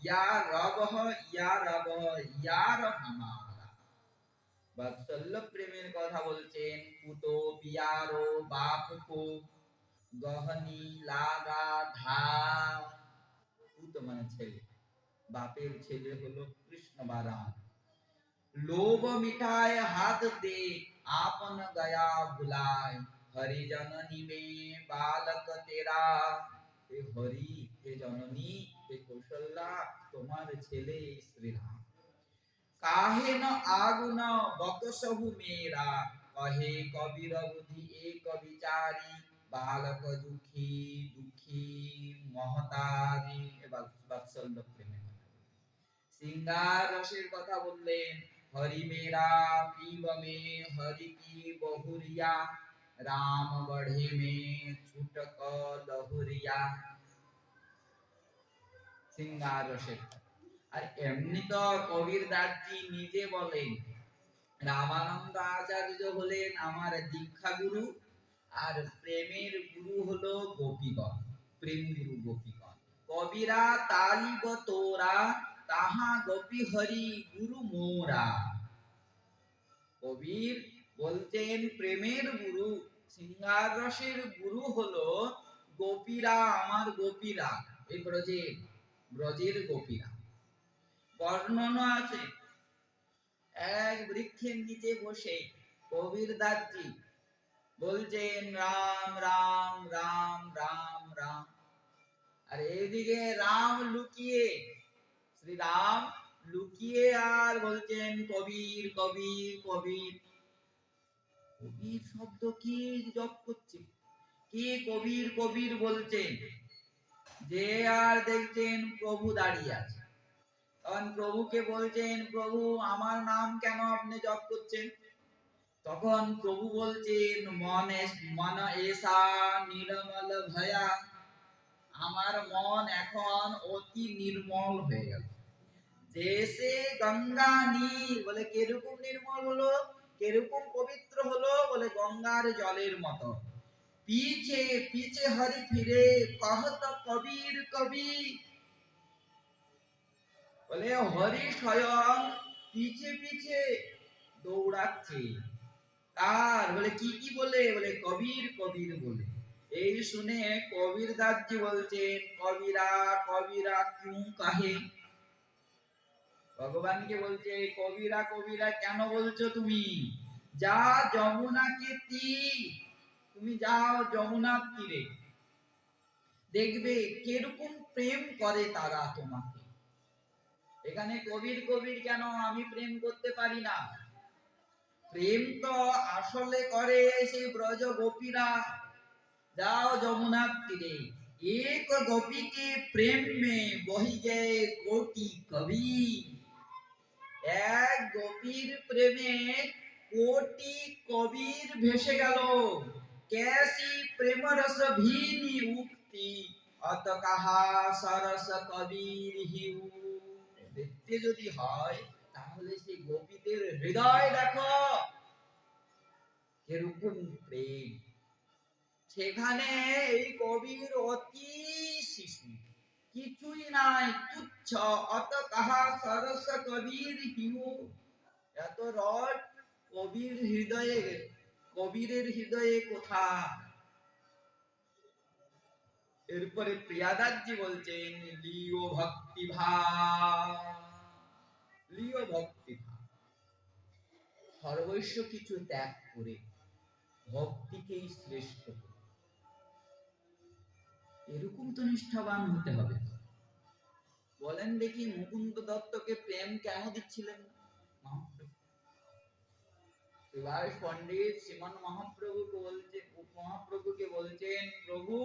ইয়া রবহ ইয়া রবহ ইয়ার হামারা। বাৎসল্য প্রেমের কথা বলছেন, পুতো পিয়ারো বাপ কো গহনি লাগা ধা। পুত মানে ছেলে, বাপের ছেলে হলো কৃষ্ণ বা রাম। लोभ मिठाए हाथ दे आपन गया भुलाए, हरि जननी में बालक तेरा। हे हरि, हे जननी, हे कौशल्या, তোমার ছেলে শ্রীরাম। काहे न आगुन बकसहु मेरा, कहे कबीर बुद्धि एक विचारी, बालक दुखी दुखी महतारी। বাৎসল্য প্রেমে সিঙ্গার রসের কথা বললেন, हरि मेरा पीव में हरि की बहुरिया, राम बढ़े में छुटक लहुरिया। সিঙ্গার রসের। আর এমনি তো কবিরদাসজি নিজে বলেন, রামানন্দ আচার্য হলেন আমার দীক্ষা গুরু, আর প্রেমের গুরু হলো গোপীগণ, প্রেম গুরু গোপীগণ। কবিরা তালিব তোরা, তাহা গোপী হরি গুরু মোরা। কবির বলতেন প্রেমের গুরু, সিঙ্গার রসের গুরু হলো গোপীরা, আমার গোপীরা, এই ব্রজের গোপীরা। বর্ণনা আছে, এক বৃক্ষের নিচে বসে কবিরদাসজি বলছেন রাম রাম রাম রাম রাম, আর এইদিকে রাম লুকিয়ে, শ্রীরাম লুকিয়ে আর বলছেন কবির কবির কবির। কবির শব্দ কি জপ করছে, কি কবির কবির বলছেন, যে আর দেখছেন প্রভু দাঁড়িয়ে আছে। তখন প্রভুকে বলছেন, প্রভু আমার নাম কেন আপনি জপ করছেন? তখন প্রভু বলছেন, মন এসা নির্মল ভয়া, আমার মন এখন অতি নির্মল হয়ে গেল। জেসে গঙ্গা নীর, বলে কিরকম নির্মল হলো, কিরকম পবিত্র হলো, বলে গঙ্গার জলের মতো। পিছে পিছে হরি ফিরে কহত কবির কবি, বলে হরি স্বয়ং পিছে পিছে দৌড়াচ্ছে। আর বলে কি কি বলে, বলে কবির কবির বলে। এই শুনে কবিরদাসজি বলছেন, কবিরা কবিরা কিউ কাহে। ভগবানকে বলছে, কবিরা কবিরা কেন বলছো তুমি? যা যমুনাকে তীর, তুমি যাও যমুনার তীরে, দেখবে কিরকম প্রেম করে তারা তোমাকে। এখানে কবির কবির কেন, আমি প্রেম করতে পারি না? প্রেম তো আসলে করে সেই ব্রজ গোপীরা। যাও যমুনার তীরে, एक गोपी के प्रेम में बही गए कोटि कवि। এক গোপীর প্রেমে কোটি কবির ভেসে গেল। कैसी प्रेम रस भीनी उक्ति, अत कहा सरस कबीर हिউ। দেখতে যদি হয় তাহলে সেই গোপীদের হৃদয় দেখো, এরকম প্রেম। সেখানে এই কবির অতি শিশু, কিছুই নাই, তুচ্ছ। অত কাহা সরস কবির হিউ, এত রস কবির হৃদয়ে, কবিরের হৃদয়ে কোথা? এরপরে প্রিয়াদাসজি বলছেন, লিও ভক্তি ভাব, লিও ভক্তি ভাব, সর্বস্ব কিছু ত্যাগ করে ভক্তিকেই শ্রেষ্ঠ করে। এরকম তো নিষ্ঠাবান হতে হবে। বলেন দেখি, মুকুন্দ দত্তকে প্রেম কেন দিচ্ছিলেন শিবায় পণ্ডিত শ্রীমান মহাপ্রভুকে বলছেন, প্রভু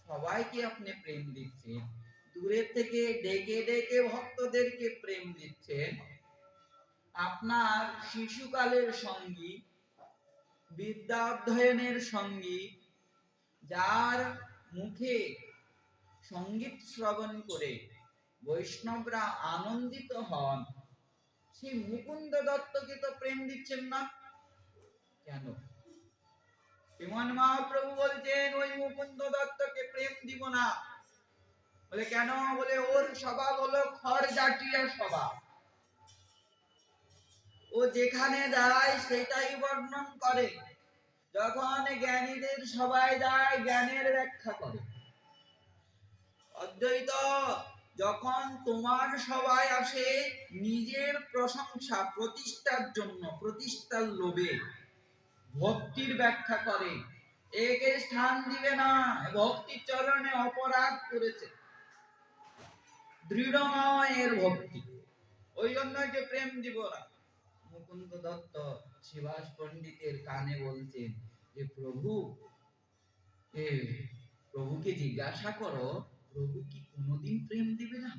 সবাইকে আপনি প্রেম দিচ্ছেন, দূরে থেকে ডেকে ডেকে ভক্তদেরকে প্রেম দিচ্ছেন, আপনার শিশুকালের সঙ্গী, বিদ্যা অধ্যয়নের সঙ্গী, যার মুখে সঙ্গীত শ্রবণ করে বৈষ্ণবরা আনন্দিত হন, সেই মুকুন্দ দত্তকে তো প্রেম দিচ্ছেন না কেন? শ্রীমান মহাপ্রভু বলছেন ওই মুকুন্দ দত্তকে প্রেম দিব না। বলে কেন? বলে ওর স্বভাব হলো খড়জাটিয়া স্বভাব। ও যেখানে যায় সেটাই বর্ণন করে। যখন জ্ঞানীদের সবাই যায় জ্ঞানের ব্যাখ্যা করে। অদ্বৈত যখন তোমার সবাই আসে নিজের প্রশংসা প্রতিষ্ঠার জন্য, প্রতিষ্ঠার লোভে ভক্তির ব্যাখ্যা করে, একে স্থান দিবে না, ভক্তির চরণে অপরাধ করেছে, দৃঢ় নয় এর ভক্তি, ওই জন্য যে প্রেম দিব না। মুকুন্দ দত্ত শিবাস পণ্ডিতের কানে বলছেন যে প্রভুকে জিজ্ঞাসা করো, প্রভু কি কোনোদিন প্রেম দিবে না?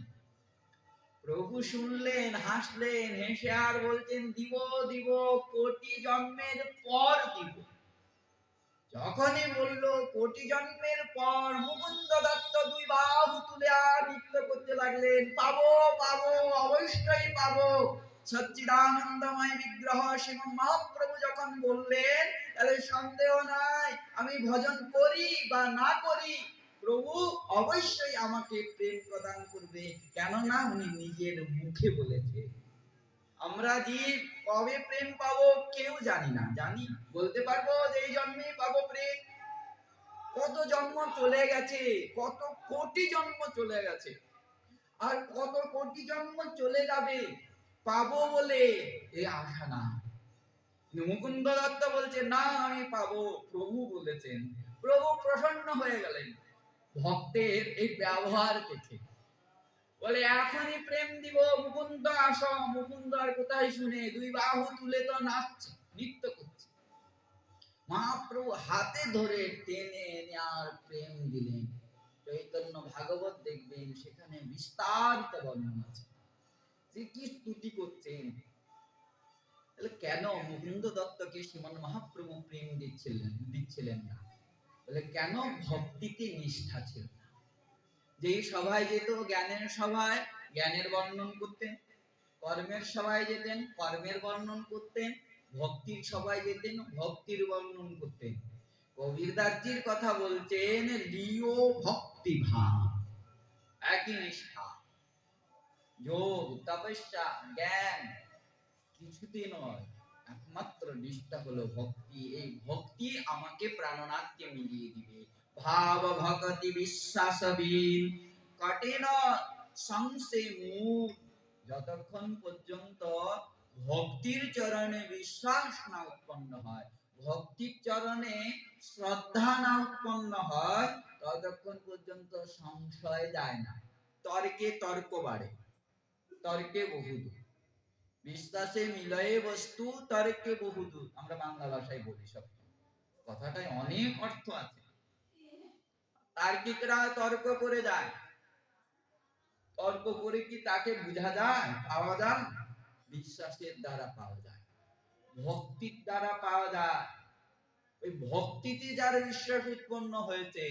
প্রভু শুনলেন, হাসলেন, হেসে আর বলছেন দিব দিব, কোটি জন্মের পর দিব। যখনই বলল কোটি জন্মের পর, মুকুন্দ দত্ত দুই বাহু তুলে আর নৃত্য করতে লাগলেন, পাবো পাবো, অবশ্যই পাবো। সচ্চিদানন্দময় বিগ্রহ শ্রীমন মহাপ্রভু যখন বললেন, তাহলে সন্দেহ নাই, আমি ভজন করি বা না করি প্রভু অবশ্যই আমাকে প্রেম প্রদান করবে, কেননা উনি নিজের মুখে বলেছে। আমরা জীব কবে প্রেম পাবো কেউ জানি না, জানি বলতে পারবো যে এই জন্মে পাবো প্রেম? কত জন্ম চলে গেছে, কত কোটি জন্ম চলে গেছে, আর কত কোটি জন্ম চলে যাবে পাবো বলে এই আশা না। মুকুন্দ দত্ত বলছে না আমি পাবো, প্রভু বলেছেন। প্রভু প্রসন্ন হয়ে গেলেন ভক্তের এই ব্যবহার দেখে, বলে এখনই প্রেম দিব, মুকুন্দ আসো। মুকুন্দ আর কোথায় শুনে, দুই বাহু তুলে তো নাচছে, নৃত্য করছে। মহাপ্রভু হাতে ধরে টেনে এনে আর প্রেম দিলেন। চৈতন্য ভাগবত দেখবেন সেখানে বিস্তারিত বর্ণনা আছে যে কি স্তুতি করছেন। কেন মুকুন্দ দত্তকে শ্রীমান মহাপ্রভু প্রেম দিচ্ছিলেন না? বলে কেন? ভক্তিতে নিষ্ঠা ছিল না। যেই সভায় যেত জ্ঞানের সভায় জ্ঞানের বর্ণন করতেন, কর্মের সভায় যেতেন কর্মের বর্ণন করতেন, ভক্তির সভায় যেতেন ভক্তির বর্ণন করতেন। কবিরদাসজির কথা বলছেন, লিও ভক্তি ভাব, একই নিষ্ঠা, যোগ তপস্যা জ্ঞান কিছুতে নয়, একমাত্র নিষ্ঠা হলো ভক্তি। এই ভক্তি আমাকে প্রাণনাথকে মিলিয়ে দিবে। ভাব ভক্তি বিশ্বাস বীর কঠিন সংশয় মূল। যতক্ষণ পর্যন্ত ভক্তির চরণে বিশ্বাস না উৎপন্ন হয়, ভক্তির চরণে শ্রদ্ধা না উৎপন্ন হয়, ততক্ষণ পর্যন্ত সংশয় যায় না। তর্কে তর্ক বাড়ে, তর্কে বহুদূর। বিশ্বাসে মিলয়ে বস্তু, তর্কে বহুদূর। আমরা বাংলা ভাষায় বলি সব, কথাটায় অনেক অর্থ আছে। তার্কিকরা তর্ক করে যায়, তর্ক করে কি তাকে বোঝা যায়, পাওয়া যায়? বিশ্বাসের দ্বারা পাওয়া যায়, ভক্তির দ্বারা পাওয়া যায়। ওই ভক্তিতে যার বিশ্বাস উৎপন্ন হয়েছে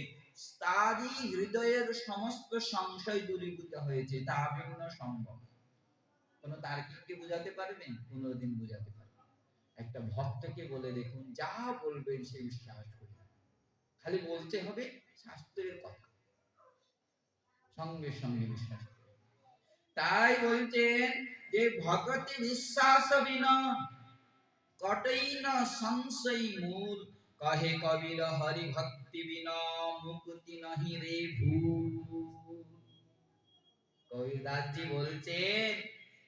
তারই হৃদয়ের সমস্ত সংশয় দূরীভূত হয়েছে, তা ভিন্ন সম্ভব। কোন তার্কিককে বুঝাতে পারবেন? কোনদিন বুঝাতে পারবেন? একটা ভক্তকে বলে দেখুন, যা বলবেন সে বিশ্বাস করবে, খালি বলতে হবে শাস্ত্রের কথা, সঙ্গে সঙ্গে বিশ্বাস করবে। তাই বলছেন যে ভগতি বিশ্বাস বিনা কটই না সংশয় মূল, কহে কবির হরি ভক্তি বিনা মুক্তি নাহি রে ভূল। কবিরদাসজি বলছেন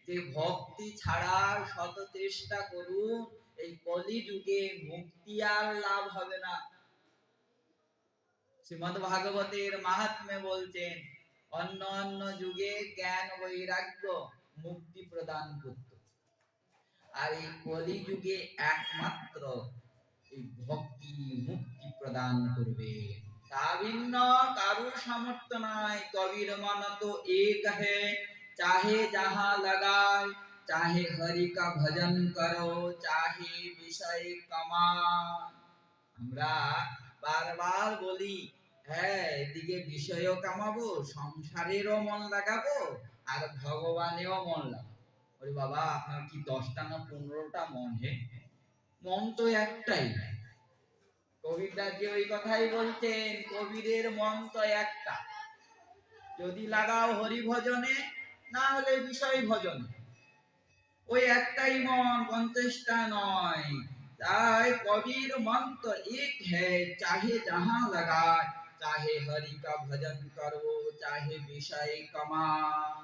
যে ভক্তি ছাড়া শত চেষ্টা করুন, এই কলি যুগে মুক্তি আর লাভ হবে না। শ্রীমদ্ ভাগবতের মাহাত্ম্যে বলছেন অন্য অন্য যুগে জ্ঞান বৈরাগ্য মুক্তি প্রদান করত, আর এই কলি যুগে একমাত্র এই ভক্তি মুক্তি প্রদান করবে। তা ভিন্ন কারুর সামর্থ্য নাই। কবির মন তো এক হে, চাহে যাহা লাগায়, চাহে হরি কা ভজন করো, চাহে বিষয় কামায়। আমরা বারবার বলি, হ্যাঁ এদিকে বিষয়ও কামাবো, সংসারেরও মন লাগাবো, আর ভগবানেও মন লাগাবো। ওরে বাবা, আপনার কি 10টা না 15টা মন? হে, মন তো একটাই। কবিরদাসজি ওই কথাই বলছেন, কবিরের মন তো একটা, যদি লাগাও হরি ভজনে, না হলে বিষয় ভজনে। ওই একটাই মন, 50টা নয়। তাই কবির মন তো এক है, चाहे जहां लगाए, चाहे हरि का भजन करो, चाहे विषय कमाओ।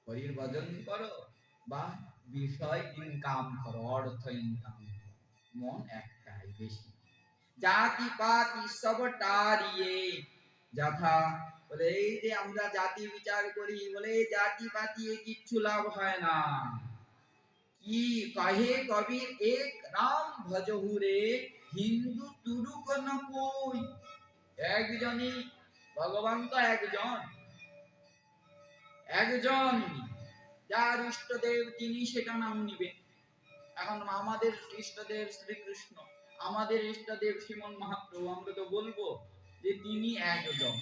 হরির ভজন করো বা বিষয় ইনকাম করো, অর্থ ইনকাম করো, মন একটাই, বেশি। জাতি পাতি সব টারিয়ে, যথা বলে এই যে আমরা জাতি বিচার করি, বলে জাতি পাতি কিচ্ছু লাভ হয় না। কি কহে কবির, এক রাম ভজহু রে, হিন্দু তুরুক ন কই। একজনই ভগবান, তো একজন, একজন যার ইষ্টদেব তিনি সেটা নাম নিবেন। এখন আমাদের ইষ্টদেব শ্রীকৃষ্ণ, আমাদের ইষ্টদেব শ্রীমন মহাপ্রভু, আমরা তো বলবো যে তিনি একজন।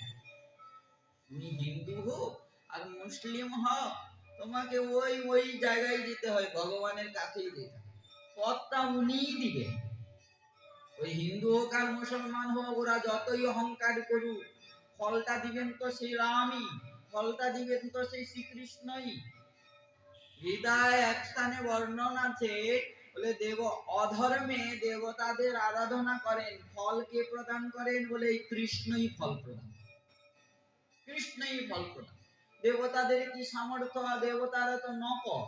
তুমি হিন্দু হোক আর মুসলিম হোক, তোমাকে ওই ওই জায়গায় যেতে হয়, ভগবানের কাছেই যেতে হয়, পথটা উনিই দিবেন। ওই হিন্দু হোক আর মুসলমান হোক, ওরা যতই অহংকার করুক, ফলটা দিবেন তো সেই রামই, ফলটা দিবেন তো সেই শ্রীকৃষ্ণই। গীতায় এক স্থানে বর্ণন আছে, বলে দেব অধর্মে দেবতাদের আরাধনা করেন, ফল কে প্রদান করেন? বলে কৃষ্ণই ফল প্রদান, কৃষ্ণই ফল প্রদান। দেবতাদের কি সামর্থ্য? দেবতারা তো নকর,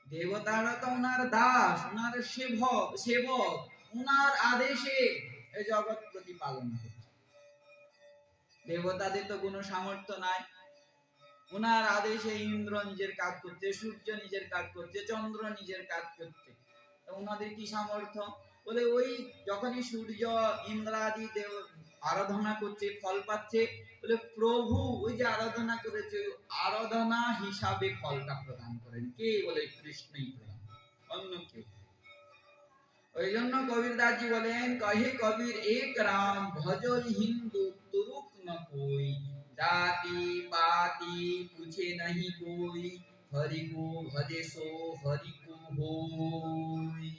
দেবতারা তো ওনার দাস, ওনার সেবক, সেবক, ওনার আদেশে এই জগৎ প্রতিপালন করছে। দেবতাদের তো কোনো সামর্থ্য নাই, ওনার আদেশে ইন্দ্র নিজের কাজ করছে, সূর্য নিজের কাজ করছে, চন্দ্র নিজের কাজ করছে। ওনাদের কি সামর্থ্য? বলে ওই যখনই সূর্য ইন্দ্রাদি দেব আরাধনা করছে, ফল পাচ্ছে, বলে প্রভু ওই যে আরাধনা করেছে, আরাধনা হিসাবে ফলটা প্রদান করেন কে? বলে কৃষ্ণই প্রদান, অন্য কেউ। ওই জন্য কবিরদাসজি বলেন, কহে কবির এক রাম ভজল হিন্দু তুরুক ন কোই, जाति पाति पूछे नहीं कोई, हरि को भजे सो हरि को होई।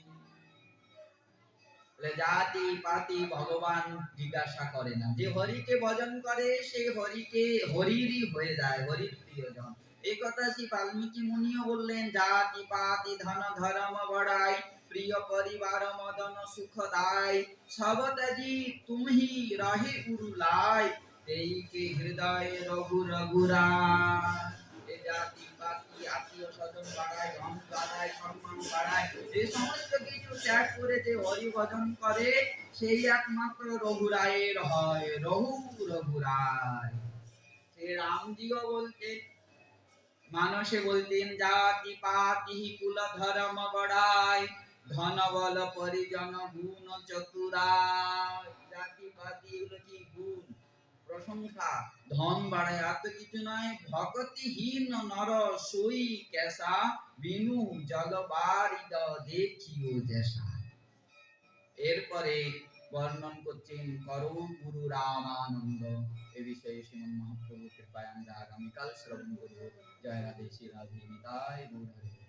জাতি পাতি ভগবান জিজ্ঞাসা করে না, যে হরিকে ভজন করে সে হরিকে হরিরই হয়ে যায়, হরির প্রিয়জন। এই কথা শ্রী বাল্মীকি মুনিও বললেন, জাতি পাতি ধন ধর্ম বড়াই, প্রিয় পরিবার মদন সুখ দায়, সব ত্যাজি তুমি রহে উরুলাই, এই কে হৃদয় রঘু রঘুরায়। এই জাতি পাতি আত্মীয় স্বজন বাড়ায়, ধন বাড়ায়, সম্মান বাড়ায়, এই সমস্ত কিছু ত্যাগ করে যে হরি ভজন করে সেই একমাত্র রঘুরায়ের হয়, রঘু রঘুরায়। শ্রী রামজিও বলতেন, মানসে বলতেন, জাতি পাতি কুল ধর্ম বড়ায়, ধন বল পরিজন গুণ চতুরায়। জাতি পাতি হলো কি? গুণ, প্রশংসা, ধন বাড়ায়, আর তো কিছু নয়। ভক্তিহীন নর সই কেসা, বিনু জল বারিদ দেখিও যেসা। এরপরে বর্ণন করছেন করো গুরু রামানন্দ। এ বিষয়ে শ্রীমন মহাপ্রভু কৃপায় আমরা আগামীকাল শ্রবণ করব। জয় রাধে, শ্রী রাধে, নিতাই গৌর হরি।